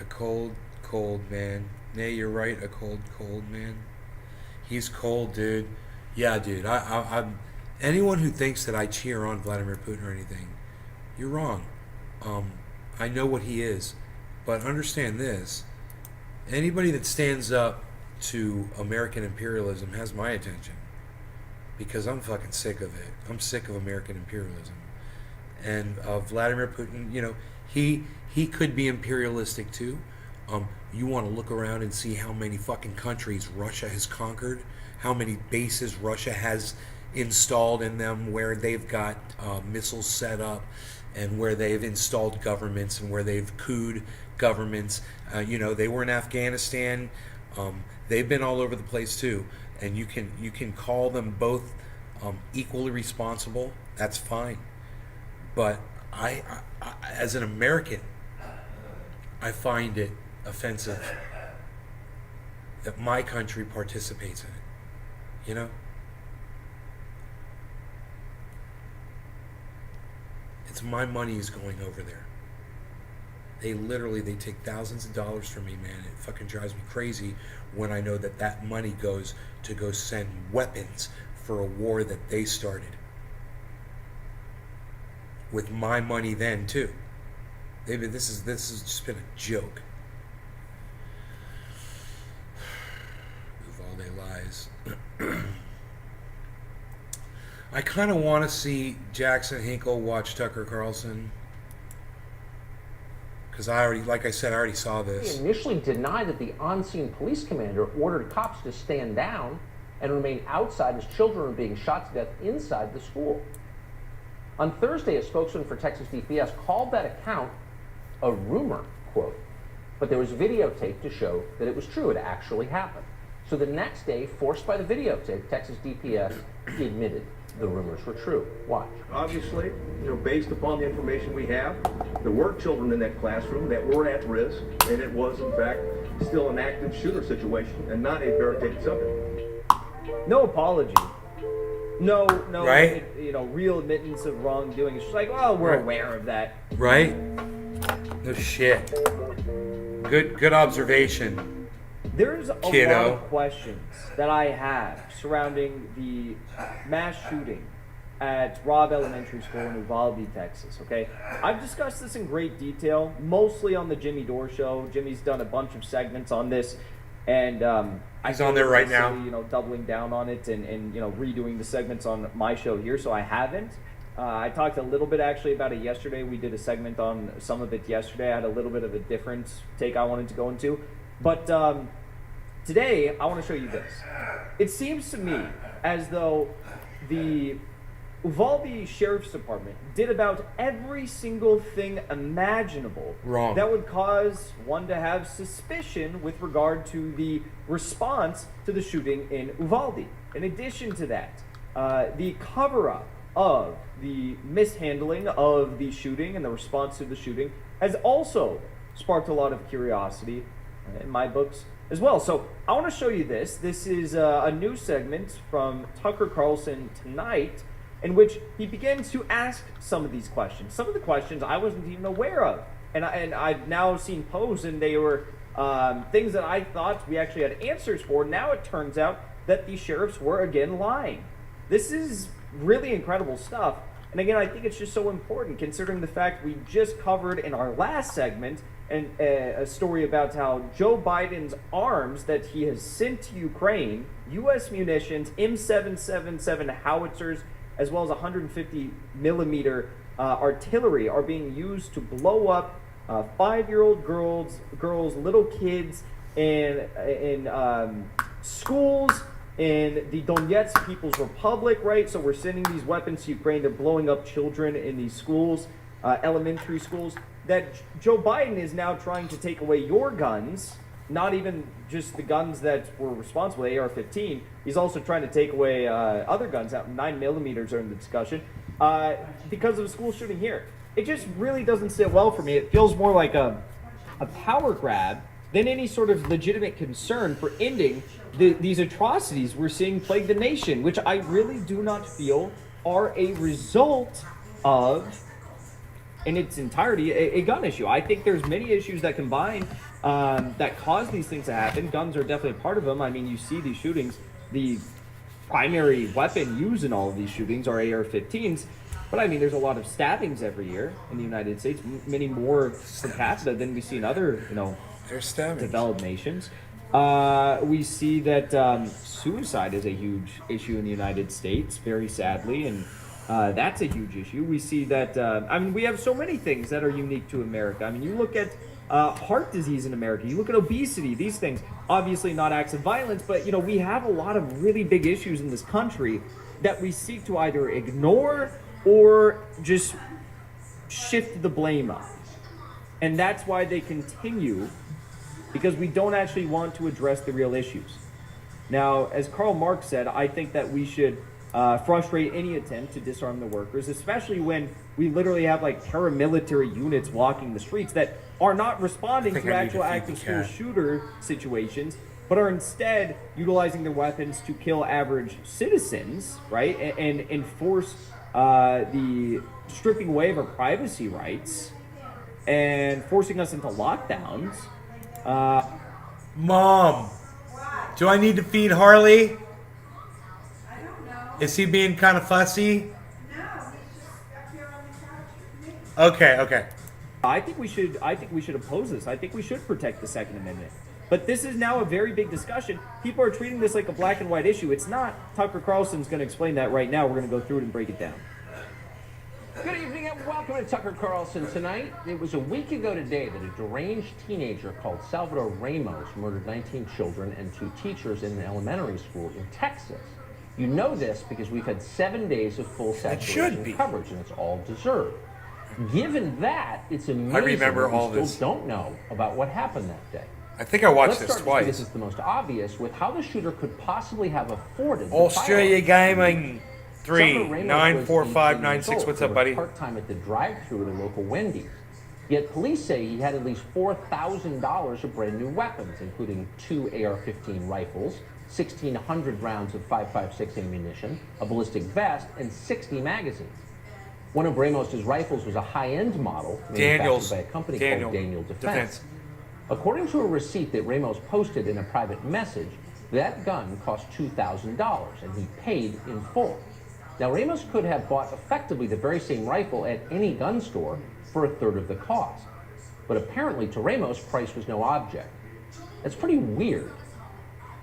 A cold, cold man. Nay, you're right, a cold, cold man. He's cold, dude. Yeah, dude. I'm anyone who thinks that I cheer on Vladimir Putin or anything, you're wrong. I know what he is, but understand this: anybody that stands up to American imperialism has my attention, because I'm fucking sick of it. I'm sick of American imperialism, and Vladimir Putin. You know, he could be imperialistic too. You want to look around and see how many fucking countries Russia has conquered, how many bases Russia has installed in them, where they've got missiles set up, and where they've installed governments, and where they've couped governments. You know, they were in Afghanistan. They've been all over the place too, and you can call them both equally responsible. That's fine, but I as an American, I find it offensive that my country participates in it. You know? It's my money is going over there. They take thousands of dollars from me, man. It fucking drives me crazy when I know that money goes to go send weapons for a war that they started. With my money then too. This has just been a joke. Uvalde lies. I kind of want to see Jackson Hinkle watch Tucker Carlson, because I already saw this. He initially denied that the on-scene police commander ordered cops to stand down and remain outside as children were being shot to death inside the school. On Thursday, a spokesman for Texas DPS called that account a rumor, quote, but there was videotape to show that it was true. It actually happened. So the next day, forced by the videotape, Texas DPS admitted the rumors were true. Watch. Obviously, based upon the information we have, there were children in that classroom that were at risk, and it was, in fact, still an active shooter situation and not a barricaded subject. No apology. No, right? Real admittance of wrongdoing. It's just like, oh, we're aware of that. Right? No shit. Good observation. There's a Kiddo. lot of questions that I have surrounding the mass shooting at Robb Elementary School in Uvalde, Texas, okay? I've discussed this in great detail, mostly on the Jimmy Dore Show. Jimmy's done a bunch of segments on this, and he's on there right now. Doubling down on it and redoing the segments on my show here, so I haven't. I talked a little bit actually about it yesterday. We did a segment on some of it yesterday. I had a little bit of a different take I wanted to go into. But today, I want to show you this. It seems to me as though the Uvalde Sheriff's Department did about every single thing imaginable wrong that would cause one to have suspicion with regard to the response to the shooting in Uvalde. In addition to that, the cover-up of the mishandling of the shooting and the response to the shooting has also sparked a lot of curiosity in my books as well. So I want to show you this. This is a new segment from Tucker Carlson tonight, in which he begins to ask some of these questions. Some of the questions I wasn't even aware of, and I've now seen posed, and they were things that I thought we actually had answers for. Now it turns out that the sheriffs were again lying. This is really incredible stuff. And again, I think it's just so important considering the fact we just covered in our last segment a story about how Joe Biden's arms that he has sent to Ukraine, U.S. munitions, M777 howitzers, as well as 150 millimeter artillery are being used to blow up 5-year-old girls, little kids in schools in the Donetsk People's Republic, right? So we're sending these weapons to Ukraine. They're blowing up children in these schools, elementary schools. That Joe Biden is now trying to take away your guns, not even just the guns that were responsible, AR-15. He's also trying to take away other guns. 9 millimeters are in the discussion because of a school shooting here. It just really doesn't sit well for me. It feels more like a power grab than any sort of legitimate concern for ending these atrocities we're seeing plague the nation, which I really do not feel are a result of, in its entirety, a gun issue. I think there's many issues that combine that cause these things to happen. Guns are definitely a part of them. I mean, you see these shootings. The primary weapon used in all of these shootings are AR-15s. But I mean, there's a lot of stabbings every year in the United States, many more per capita than we see in other, developed nations. We see that suicide is a huge issue in the United States, very sadly, and that's a huge issue. We see that, we have so many things that are unique to America. I mean, you look at heart disease in America, you look at obesity, these things, obviously not acts of violence, but, we have a lot of really big issues in this country that we seek to either ignore or just shift the blame on. And that's why they continue, because we don't actually want to address the real issues. Now, as Karl Marx said, I think that we should frustrate any attempt to disarm the workers, especially when we literally have like paramilitary units walking the streets that are not responding to actual active school shooter situations, but are instead utilizing their weapons to kill average citizens, right? And enforce the stripping away of our privacy rights and forcing us into lockdowns. Mom, do I need to feed Harley? I don't know. Is he being kind of fussy? No, he's just up here on the couch with me. Okay. I think we should oppose this. I think we should protect the Second Amendment. But this is now a very big discussion. People are treating this like a black and white issue. It's not. Tucker Carlson's going to explain that right now. We're going to go through it and break it down. Good evening and welcome to Tucker Carlson Tonight. It was a week ago today that a deranged teenager called Salvador Ramos murdered 19 children and 2 teachers in an elementary school in Texas. You know this because we've had 7 days of full saturation coverage, and it's all deserved. Given that, it's amazing I remember all we this. still don't know about what happened that day. I think I watched Let's this start twice. This is the most obvious with how the shooter could possibly have afforded Australia the Gaming 3 Salvador Ramos 94596. was What's 18 up, buddy? part-time at the drive-thru at a local Wendy's. Yet police say he had at least $4,000 of brand new weapons, including 2 AR-15 rifles, 1,600 rounds of 5.56 ammunition, a ballistic vest, and 60 magazines. One of Ramos's rifles was a high-end model manufactured by a company called Daniel Defense. According to a receipt that Ramos posted in a private message, that gun cost $2,000, and he paid in full. Now, Ramos could have bought effectively the very same rifle at any gun store for a third of the cost. But apparently, to Ramos, price was no object. That's pretty weird.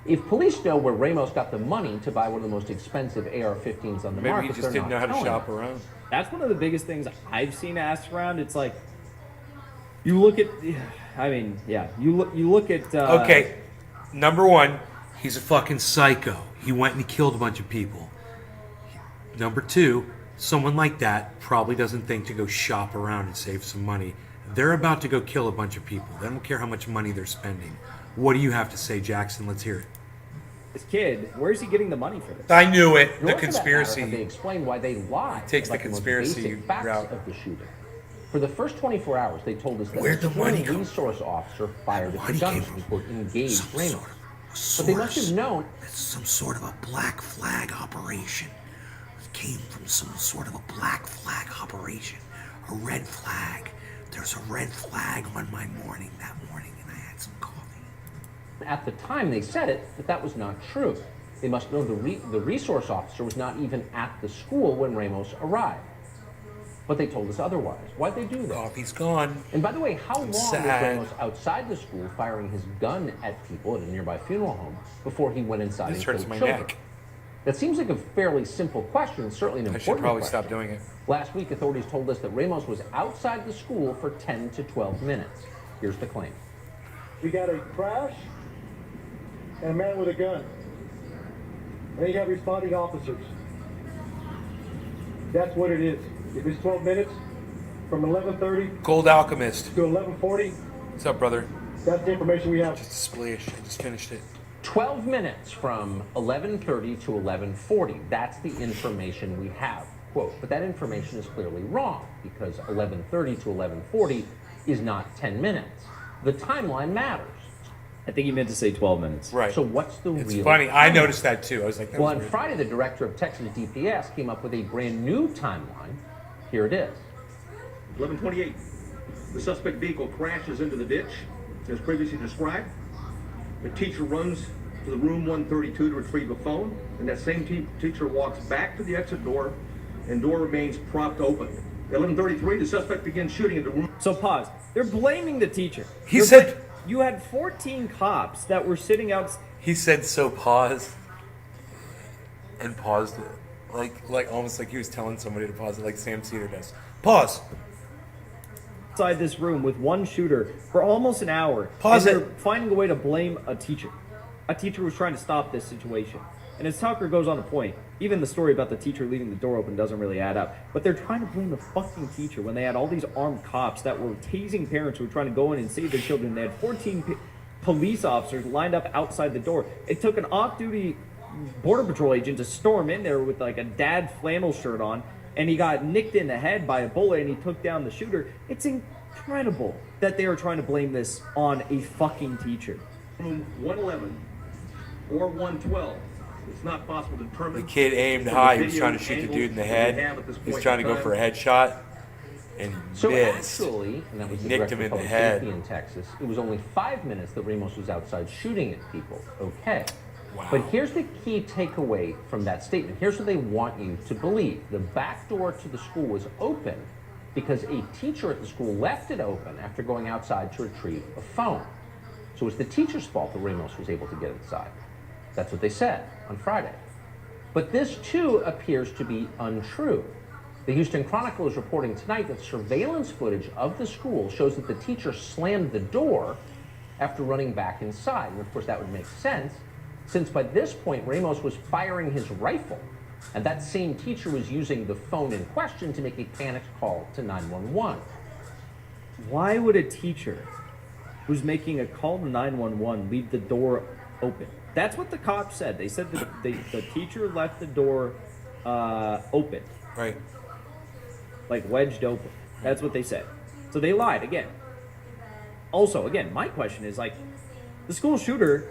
If police know where Ramos got the money to buy one of the most expensive AR-15s on the market, Maybe he just didn't know how to shop around. That's one of the biggest things I've seen asked around. It's like, you look at, you look at... Okay, number one, he's a fucking psycho. He went and he killed a bunch of people. Number two, someone like that probably doesn't think to go shop around and save some money. They're about to go kill a bunch of people. They don't care how much money they're spending. What do you have to say, Jackson? Let's hear it. This kid, where's he getting the money for this? I knew it. The Nor, for that conspiracy. matter, have they explained why they lied Takes the about most conspiracy basic facts route. of the shooting. For the first 24 hours, they told us that Where'd the money a come resource officer fired at the money gun came and from? engaged Some Ramos. sort of But they must have known. It's some sort of a black flag operation. It came from some sort of a black flag operation. A red flag. There's a red flag on my morning that morning, and I had some coffee. At the time they said it, but that was not true. They must know the resource officer was not even at the school when Ramos arrived. but they told us otherwise. Why'd they do that? Coffee's gone. And by the way, how long was sad. Ramos outside the school firing his gun at people at a nearby funeral home before he went inside This and hurts killed my children? neck. That seems like a fairly simple question, certainly an I important should probably question. stop doing it. Last week, authorities told us that Ramos was outside the school for 10 to 12 minutes. Here's the claim. We got a crash and a man with a gun. And you got responding officers. That's what it is. If it's 12 minutes, from 11:30 Gold Alchemist. to 11:40, What's up, brother? that's the information we have. Just a splash. I just finished it. 12 minutes from 11:30 to 11:40. That's the information we have. Quote, but that information is clearly wrong because 11:30 to 11:40 is not 10 minutes. The timeline matters. I think he meant to say 12 minutes. Right. So what's the It's real funny. I timeline? noticed that too. I was like, that Well, was on weird. Friday, the director of Texas DPS came up with a brand new timeline. Here it is. 11:28. The suspect vehicle crashes into the ditch, as previously described. The teacher runs to the room 132 to retrieve a phone, and that same teacher walks back to the exit door, and door remains propped open. 11:33, the suspect begins shooting into the room. So pause. They're blaming the teacher. He They're said- you had 14 cops that were sitting out. He said so pause and paused it. Like almost like he was telling somebody to pause it, like Sam Cedar does. Pause. Inside this room with one shooter for almost an hour. Pause and it. they're finding a way to blame a teacher. A teacher was trying to stop this situation. And as Tucker goes on to point, even the story about the teacher leaving the door open doesn't really add up. But they're trying to blame the fucking teacher when they had all these armed cops that were tasing parents who were trying to go in and save their children. They had 14 police officers lined up outside the door. It took an off-duty Border Patrol agent to storm in there with like a dad flannel shirt on, and he got nicked in the head by a bullet and he took down the shooter. It's incredible that they are trying to blame this on a fucking teacher. Room 111 or 112. It's not possible to determine. The kid aimed from high. the He was video trying to shoot the angles dude in the that we head. have at this He was point trying to in go for a time. headshot and So missed. actually, and that was the Nicked director him of in the public head. safety in Texas, it was only 5 minutes that Ramos was outside shooting at people. Okay. Wow. But here's the key takeaway from that statement. Here's what they want you to believe. The back door to the school was open because a teacher at the school left it open after going outside to retrieve a phone. So it's the teacher's fault that Ramos was able to get inside. That's what they said on Friday. But this too appears to be untrue. The Houston Chronicle is reporting tonight that surveillance footage of the school shows that the teacher slammed the door after running back inside. And of course that would make sense, since by this point Ramos was firing his rifle, and that same teacher was using the phone in question to make a panicked call to 911. Why would a teacher who's making a call to 911 leave the door open? That's what the cops said. They said that the teacher left the door open, Right. like wedged open. That's what they said. So they lied again. Also, again, my question is like, the school shooter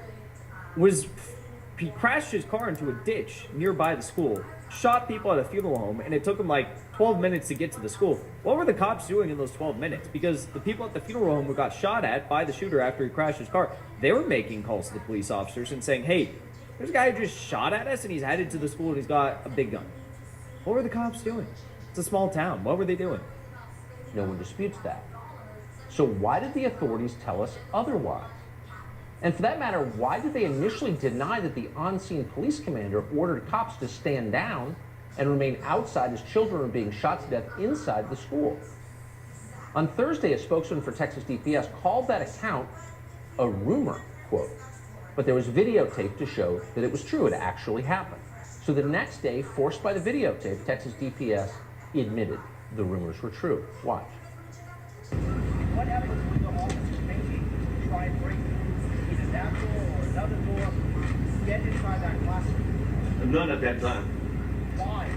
he crashed his car into a ditch nearby the school, shot people at a funeral home, and it took him like 12 minutes to get to the school. What were the cops doing in those 12 minutes? Because the people at the funeral home who got shot at by the shooter after he crashed his car, they were making calls to the police officers and saying, hey, there's a guy who just shot at us and he's headed to the school and he's got a big gun. What were the cops doing? It's a small town. What were they doing? No one disputes that. So why did the authorities tell us otherwise? And for that matter, why did they initially deny that the on-scene police commander ordered cops to stand down and remain outside as children were being shot to death inside the school? On Thursday, a spokesman for Texas DPS called that account a rumor, quote. But there was videotape to show that it was true. It actually happened. So the next day, forced by the videotape, Texas DPS admitted the rumors were true. Watch. What happens when the officers maybe try and break either that door or another door, get inside that classroom? None at that time.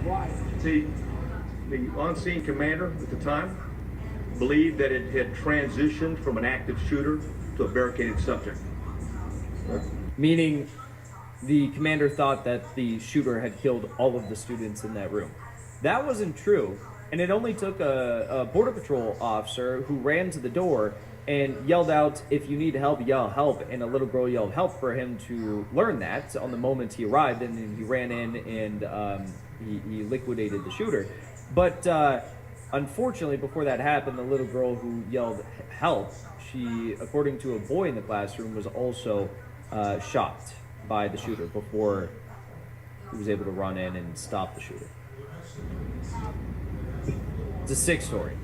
Why? See, the on-scene commander at the time believed that it had transitioned from an active shooter to a barricaded subject. Meaning the commander thought that the shooter had killed all of the students in that room. That wasn't true, and it only took a Border Patrol officer who ran to the door and yelled out, if you need help, yell help, and a little girl yelled help for him to learn that on the moment he arrived, and then he ran in and he liquidated the shooter. But Unfortunately, before that happened, the little girl who yelled help, she, according to a boy in the classroom, was also shot by the shooter before he was able to run in and stop the shooter. It's a sick story.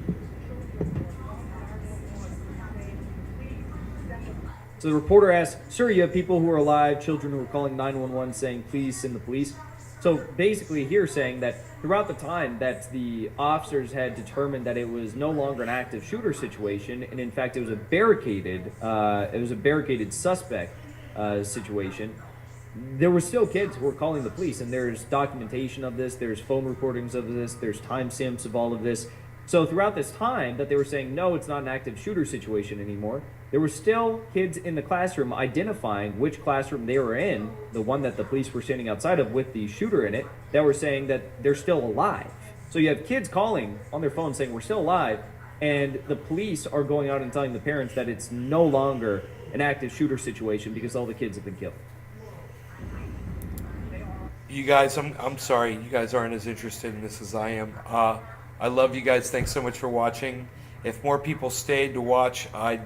So the reporter asked, sir, you have people who are alive, children who are calling 911 saying, please send the police. So basically here saying that throughout the time that the officers had determined that it was no longer an active shooter situation, and in fact it was a barricaded suspect situation, there were still kids who were calling the police, and there's documentation of this, there's phone recordings of this, there's timestamps of all of this. So throughout this time that they were saying, no, it's not an active shooter situation anymore, there were still kids in the classroom identifying which classroom they were in, the one that the police were standing outside of with the shooter in it, that were saying that they're still alive. So you have kids calling on their phone saying, we're still alive, and the police are going out and telling the parents that it's no longer an active shooter situation because all the kids have been killed. You guys, I'm sorry, you guys aren't as interested in this as I am. I love you guys. Thanks so much for watching. If more people stayed to watch, I'd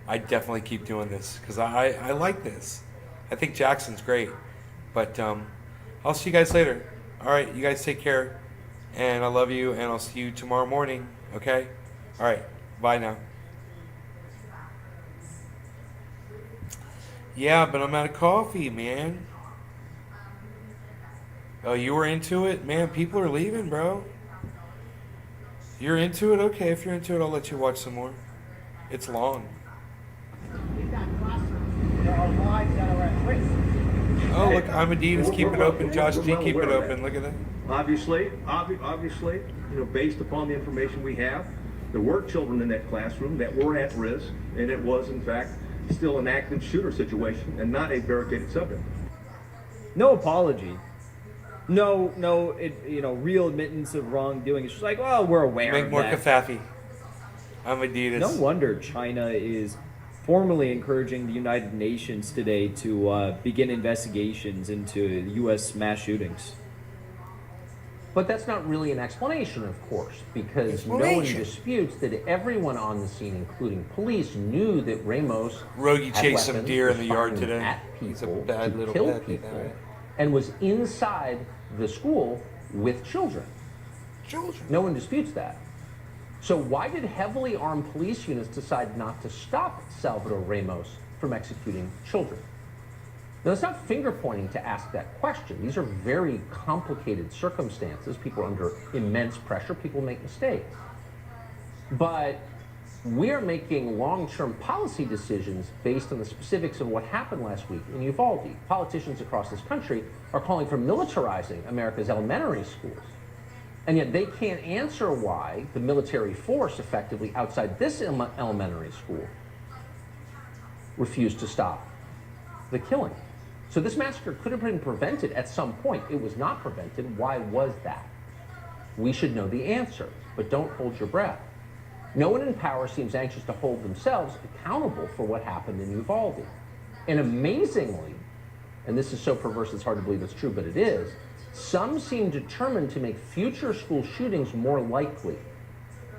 definitely keep doing this because I like this. I think Jackson's great. But I'll see you guys later. All right, you guys take care. And I love you, and I'll see you tomorrow morning. Okay? All right, bye now. Yeah, but I'm out of coffee, man. Oh, you were into it? Man, people are leaving, bro. You're into it? Okay, if you're into it, I'll let you watch some more. It's long. In that classroom, there are lives that are at risk. Oh, look, I'm Adidas. Keep it open. Josh G, keep it open. Look at that. Obviously, based upon the information we have, there were children in that classroom that were at risk, and it was, in fact, still an active shooter situation and not a barricaded subject. No apology. No, real admittance of wrongdoing. It's just like, well, we're aware Make of more that. kafafi. I'm Adidas. No wonder China is formally encouraging the United Nations today to begin investigations into U.S. mass shootings. But that's not really an explanation, of course, because no one disputes that everyone on the scene, including police, knew that Ramos Rogie had chased some weapons, deer in was the yard firing today. at He's a people bad to little kill bad people, guy. and was inside the school with children. No one disputes that. So why did heavily armed police units decide not to stop Salvador Ramos from executing children? Now, it's not finger-pointing to ask that question. These are very complicated circumstances. People are under immense pressure. People make mistakes. But we're making long-term policy decisions based on the specifics of what happened last week in Uvalde. Politicians across this country are calling for militarizing America's elementary schools. And yet they can't answer why the military force effectively outside this elementary school refused to stop the killing. So this massacre could have been prevented at some point. It was not prevented. Why was that? We should know the answer, but don't hold your breath. No one in power seems anxious to hold themselves accountable for what happened in Uvalde. And amazingly, and this is so perverse it's hard to believe it's true, but it is, some seem determined to make future school shootings more likely.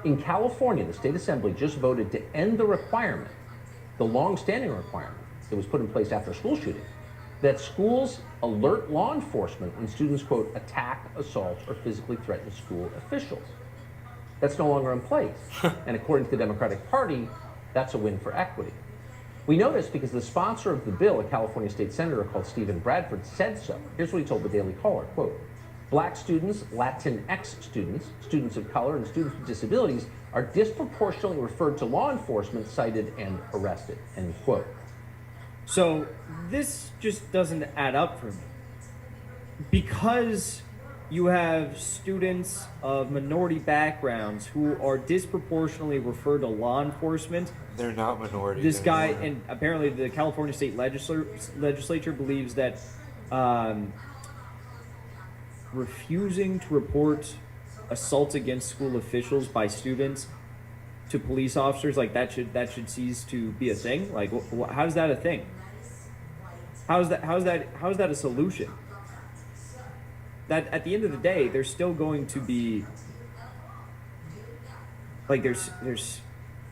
In California, the state assembly just voted to end the requirement, the long-standing requirement that was put in place after a school shooting, that schools alert law enforcement when students, quote, attack, assault, or physically threaten school officials. That's no longer in place. And according to the Democratic Party, that's a win for equity. We know this because the sponsor of the bill, a California state senator called Stephen Bradford, said so. Here's what he told the Daily Caller, quote, Black students, Latinx students, students of color, and students with disabilities are disproportionately referred to law enforcement, cited, and arrested, end quote. So this just doesn't add up for me. Because you have students of minority backgrounds who are disproportionately referred to law enforcement. They're not minorities. This guy, anymore. and apparently the California state legislature believes that refusing to report assaults against school officials by students to police officers, like that should cease to be a thing. Like, how's that a thing? How's that a solution? That at the end of the day, there's still going to be Like there's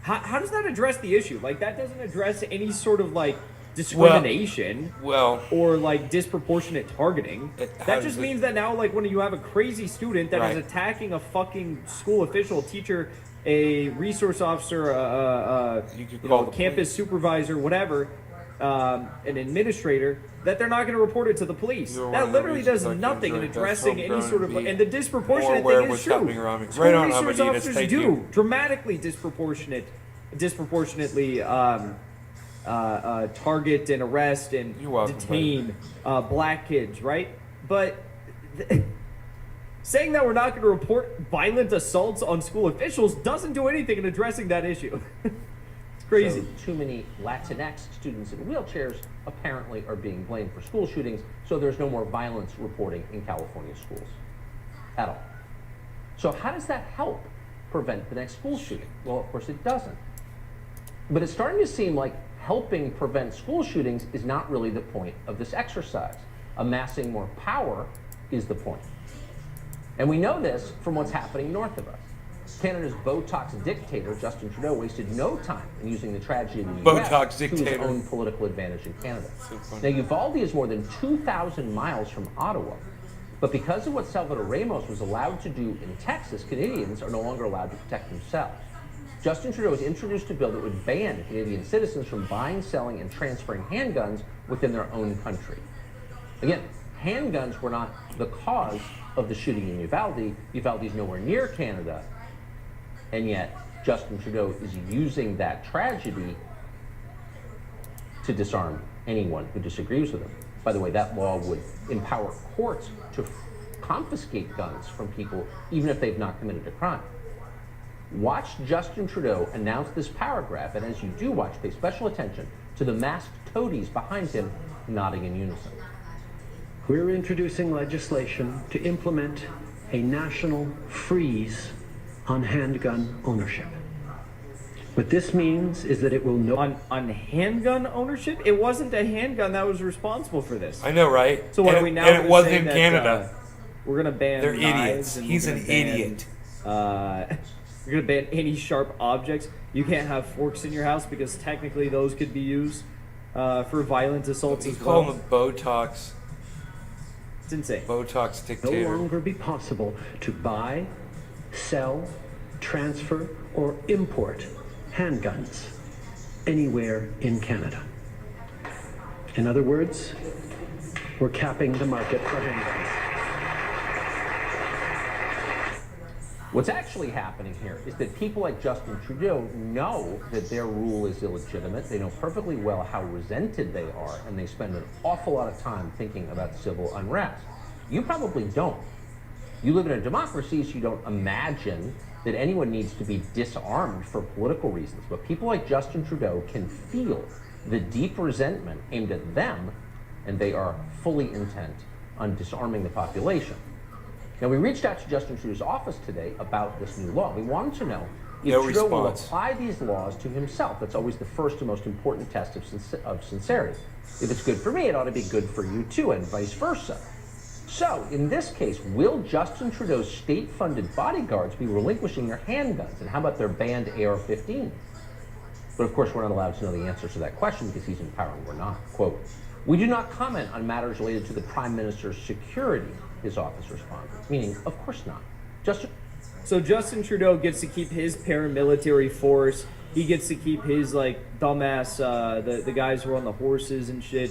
how does that address the issue? Like that doesn't address any sort of like discrimination Well, or like disproportionate targeting. How That does just it- means that now like when you have a crazy student that is Right. attacking a fucking school official, teacher, a resource officer, You could you call know, the campus supervisor, whatever, an administrator, that they're not going to report it to the police. You're one That of the literally reasons does I can nothing in enjoy Best addressing any Homegrown sort of and be and the more disproportionate aware thing of is what's true. happening around me. School Right on, resource Amadeus, officers thank do you. dramatically disproportionately target and arrest and You're welcome, detain black kids, right? But saying that we're not going to report violent assaults on school officials doesn't do anything in addressing that issue. It's crazy. So too many Latinx students in wheelchairs apparently are being blamed for school shootings, so there's no more violence reporting in California schools at all. So how does that help prevent the next school shooting? Well, of course it doesn't. But it's starting to seem like helping prevent school shootings is not really the point of this exercise. Amassing more power is the point. And we know this from what's happening north of us. Canada's Botox dictator, Justin Trudeau, wasted no time in using the tragedy in the US Botox to his dictator. own political advantage in Canada. So funny. Now, Uvalde is more than 2,000 miles from Ottawa. But because of what Salvador Ramos was allowed to do in Texas, Canadians are no longer allowed to protect themselves. Justin Trudeau has introduced a bill that would ban Canadian citizens from buying, selling, and transferring handguns within their own country. Again, handguns were not the cause of the shooting in Uvalde. Uvalde is nowhere near Canada, and yet Justin Trudeau is using that tragedy to disarm anyone who disagrees with him. By the way, that law would empower courts to confiscate guns from people even if they've not committed a crime. Watch Justin Trudeau announce this paragraph, and as you do watch, pay special attention to the masked toadies behind him nodding in unison. We're introducing legislation to implement a national freeze on handgun ownership. What this means is that it will no On handgun ownership, it wasn't a handgun that was responsible for this. I know, right? So what and, are we now? And it gonna wasn't say in that, Canada. We're gonna ban. They're knives idiots. and He's we're an gonna ban, idiot. We're gonna ban any sharp objects. You can't have forks in your house because technically those could be used for violent assaults You as call well. him a Botox. It's insane. Botox no dictator. longer be possible to buy, sell, transfer, or import handguns anywhere in Canada. In other words, we're capping the market for handguns. What's actually happening here is that people like Justin Trudeau know that their rule is illegitimate. They know perfectly well how resented they are, and they spend an awful lot of time thinking about civil unrest. You probably don't. You live in a democracy, so you don't imagine that anyone needs to be disarmed for political reasons. But people like Justin Trudeau can feel the deep resentment aimed at them, and they are fully intent on disarming the population. Now, we reached out to Justin Trudeau's office today about this new law. We wanted to know if No Trudeau will response. apply these laws to himself. That's always the first and most important test of sincerity. If it's good for me, it ought to be good for you too, and vice versa. So, in this case, will Justin Trudeau's state-funded bodyguards be relinquishing their handguns? And how about their banned AR-15s? But of course, we're not allowed to know the answers to that question because he's in power and we're not. Quote, "We do not comment on matters related to the Prime Minister's security," his office responded. Meaning, of course not. So Justin Trudeau gets to keep his paramilitary force. He gets to keep his like dumbass the guys who are on the horses and shit,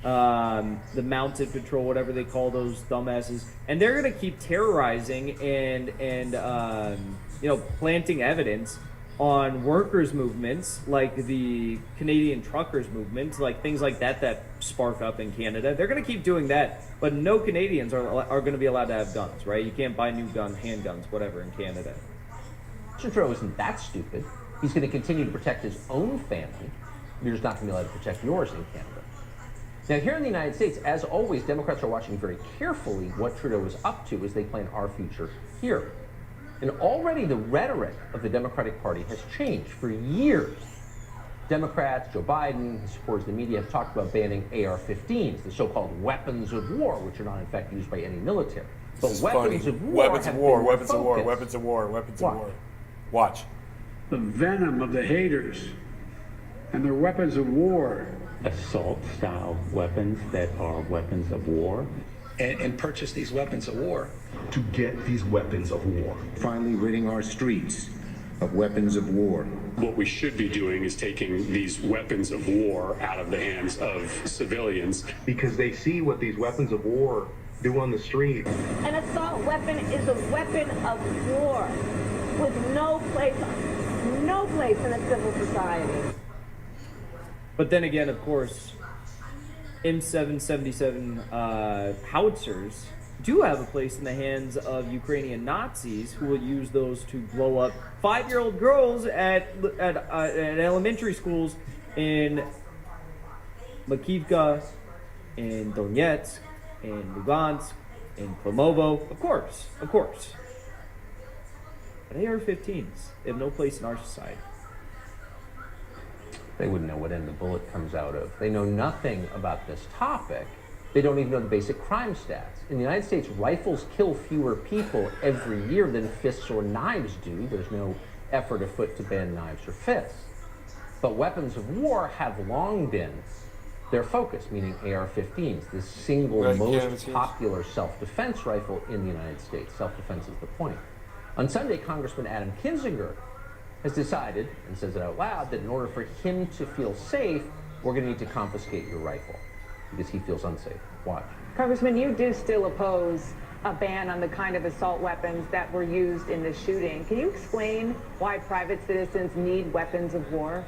the mounted patrol, whatever they call those dumbasses, and they're gonna keep terrorizing and planting evidence on workers' movements like the Canadian truckers' movement, like things like that spark up in Canada. They're going to keep doing that, but no Canadians are going to be allowed to have guns, right? You can't buy new handguns, whatever, in Canada. Justin Trudeau isn't that stupid. He's going to continue to protect his own family. You're just not going to be allowed to protect yours in Canada. Now, here in the United States, as always, Democrats are watching very carefully what Trudeau is up to as they plan our future here. And already the rhetoric of the Democratic Party has changed. For years, Democrats, Joe Biden, his supporters in the media have talked about banning AR-15s, the so-called weapons of war, which are not in fact used by any military. But This is weapons funny. of war Weapons have of war, been weapons of war, focused. weapons of war, weapons of Watch. war. Watch. the venom of the haters and their weapons of war. Assault-style weapons that are weapons of war. And purchase these weapons of war. To get these weapons of war. Finally ridding our streets of weapons of war. What we should be doing is taking these weapons of war out of the hands of civilians. Because they see what these weapons of war do on the street. An assault weapon is a weapon of war with no place in a civil society. But then again, of course, M777 howitzers do have a place in the hands of Ukrainian Nazis who will use those to blow up 5-year-old girls at elementary schools in Makivka, in Donetsk, in Lugansk, in Klamovo. Of course. But AR-15s, they have no place in our society. They wouldn't know what end the bullet comes out of. They know nothing about this topic. They don't even know the basic crime stats. In the United States, rifles kill fewer people every year than fists or knives do. There's no effort afoot to ban knives or fists. But weapons of war have long been their focus, meaning AR-15s, the single most popular self-defense rifle in the United States. Self-defense is the point. On Sunday, Congressman Adam Kinzinger has decided, and says it out loud, that in order for him to feel safe, we're going to need to confiscate your rifle because he feels unsafe. Watch. Congressman, you do still oppose a ban on the kind of assault weapons that were used in the shooting. Can you explain why private citizens need weapons of war?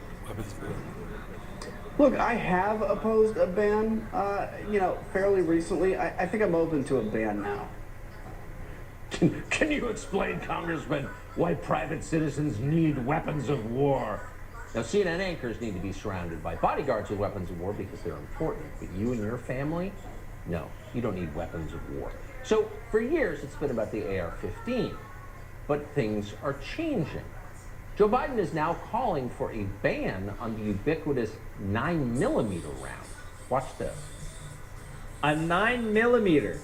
Look, I have opposed a ban, fairly recently. I think I'm open to a ban now. Can you explain, Congressman, why private citizens need weapons of war? Now, CNN anchors need to be surrounded by bodyguards with weapons of war because they're important. But you and your family, no, you don't need weapons of war. So, for years, it's been about the AR-15. But things are changing. Joe Biden is now calling for a ban on the ubiquitous 9mm round. Watch this. A 9mm.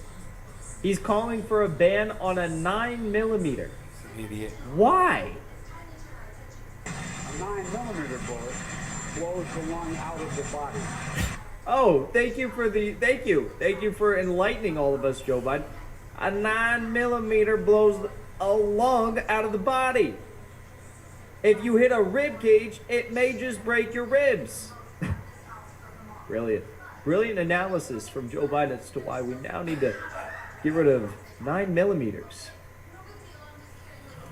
He's calling for a ban on a 9mm. Idiot. Why? A 9mm bullet blows the lung out of the body. Oh, thank you for enlightening all of us, Joe Biden. A 9mm blows a lung out of the body. If you hit a rib cage, it may just break your ribs. Brilliant analysis from Joe Biden as to why we now need to get rid of 9mm.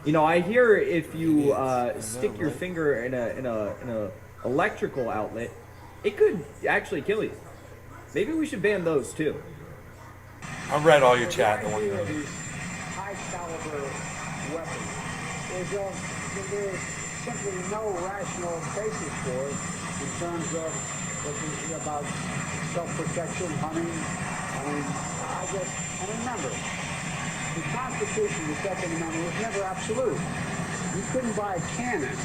You know, I hear if you stick your finger in a electrical outlet, it could actually kill you. Maybe we should ban those too. I read all your chat. The idea of these high-caliber weapons there's simply no rational basis for it in terms of about self-protection, hunting. And remember, the Constitution, the Second Amendment, was never absolute. You couldn't buy a cannon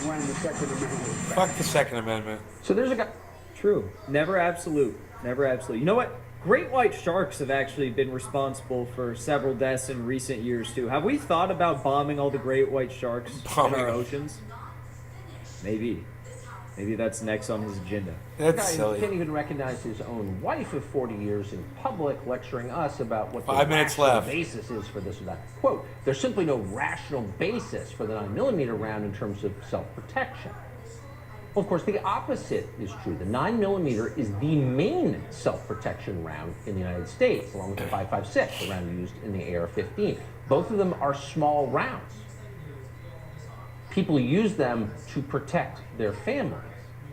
when the Second Amendment was passed. Fuck the Second Amendment. So there's a guy. True. Never absolute. Never absolute. You know what? Great white sharks have actually been responsible for several deaths in recent years, too. Have we thought about bombing all the great white sharks in our oceans? Maybe. Maybe that's next on his agenda. That's silly. He can't even recognize his own wife of 40 years in public, lecturing us about what the 5 minutes rational left. basis is for this or that. Quote, there's simply no rational basis for the 9mm round in terms of self-protection. Well, of course, the opposite is true. The 9mm is the main self-protection round in the United States, along with the 5.56, the round used in the AR-15. Both of them are small rounds. People use them to protect their families.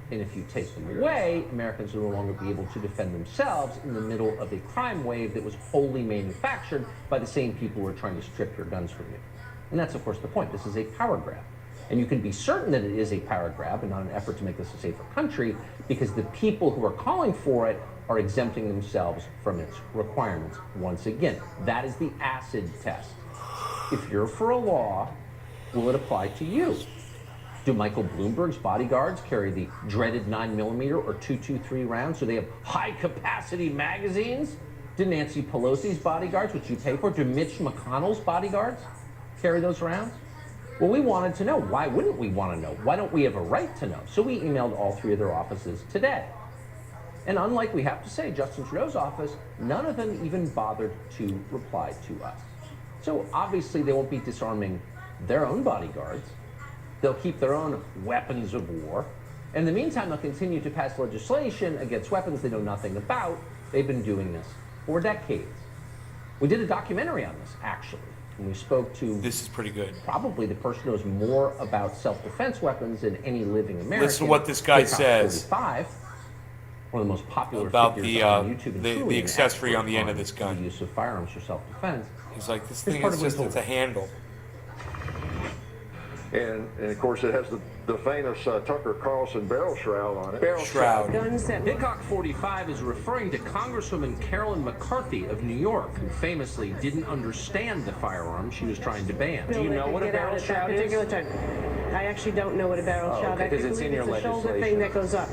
And if you take them away, Americans will no longer be able to defend themselves in the middle of a crime wave that was wholly manufactured by the same people who are trying to strip your guns from you. And that's, of course, the point. This is a power grab. And you can be certain that it is a power grab and not an effort to make this a safer country, because the people who are calling for it are exempting themselves from its requirements. Once again, that is the acid test. If you're for a law, will it apply to you? Do Michael Bloomberg's bodyguards carry the dreaded 9mm or 223 rounds? Do they have high-capacity magazines? Do Nancy Pelosi's bodyguards, which you pay for, do Mitch McConnell's bodyguards carry those rounds? Well, we wanted to know. Why wouldn't we want to know? Why don't we have a right to know? So we emailed all three of their offices today. And unlike, we have to say, Justin Trudeau's office, none of them even bothered to reply to us. So obviously they won't be disarming their own bodyguards. They'll keep their own weapons of war. In the meantime, they'll continue to pass legislation against weapons they know nothing about. They've been doing this for decades. We did a documentary on this, actually. And we spoke to... This is pretty good. Probably the person who knows more about self-defense weapons than any living American. Listen to what this guy says. 45, one of the most popular about figures on YouTube and the accessory on the end of this gun. The use of firearms for self-defense. He's like, this thing is just, it's a handle. And of course, it has the famous Tucker Carlson barrel shroud on it. Barrel shroud. Hickok 45 is referring to Congresswoman Carolyn McCarthy of New York, who famously didn't understand the firearm she was trying to ban. Do you know what a barrel shroud is? I actually don't know what a barrel shroud is. Because it's in your It's a shoulder thing that goes up.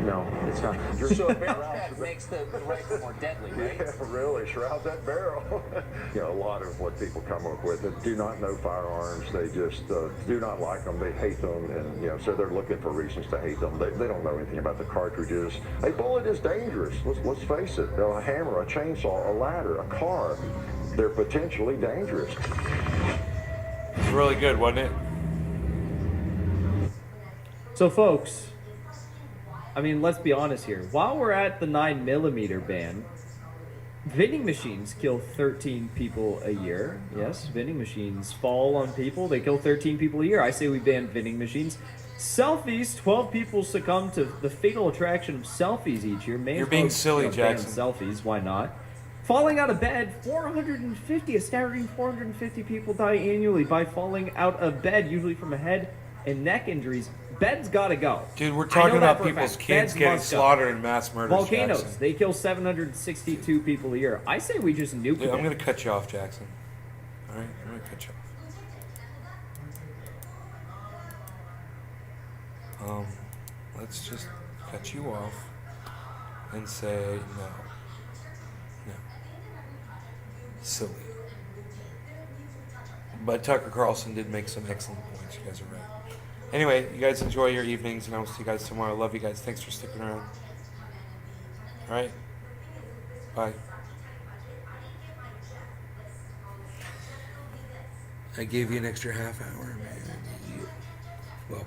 No, it's not. So a barrel shroud makes the rifle more deadly, right? Yeah, really, shroud that barrel. You know, a lot of what people come up with do not know firearms. They just do not like them. They hate them, and you know, so they're looking for reasons to hate them. They don't know anything about the cartridges. A bullet is dangerous. Let's face it. A hammer, a chainsaw, a ladder, a car. They're potentially dangerous. It's really good, wasn't it? So, folks, I mean, let's be honest here. While we're at the 9mm ban, vending machines kill 13 people a year. Yes, vending machines fall on people. They kill 13 people a year. I say we ban vending machines. Selfies, 12 people succumb to the fatal attraction of selfies each year. You're being silly, Jackson. Selfies, why not? Falling out of bed, 450, a staggering 450 people die annually by falling out of bed, usually from a head and neck injuries. Beds gotta go. Dude, we're talking about people's kids getting slaughtered in mass murders. Volcanoes, Jackson. they kill 762 people a year. I say we just nuke Dude, them. I'm gonna cut you off, Jackson. All right, I'm gonna cut you off. Let's just cut you off and say no. No. Silly. But Tucker Carlson did make some excellent points. You guys are right. Anyway, you guys enjoy your evenings, and I will see you guys tomorrow. Love you guys. Thanks for sticking around. All right? Bye. I gave you an extra half hour, man.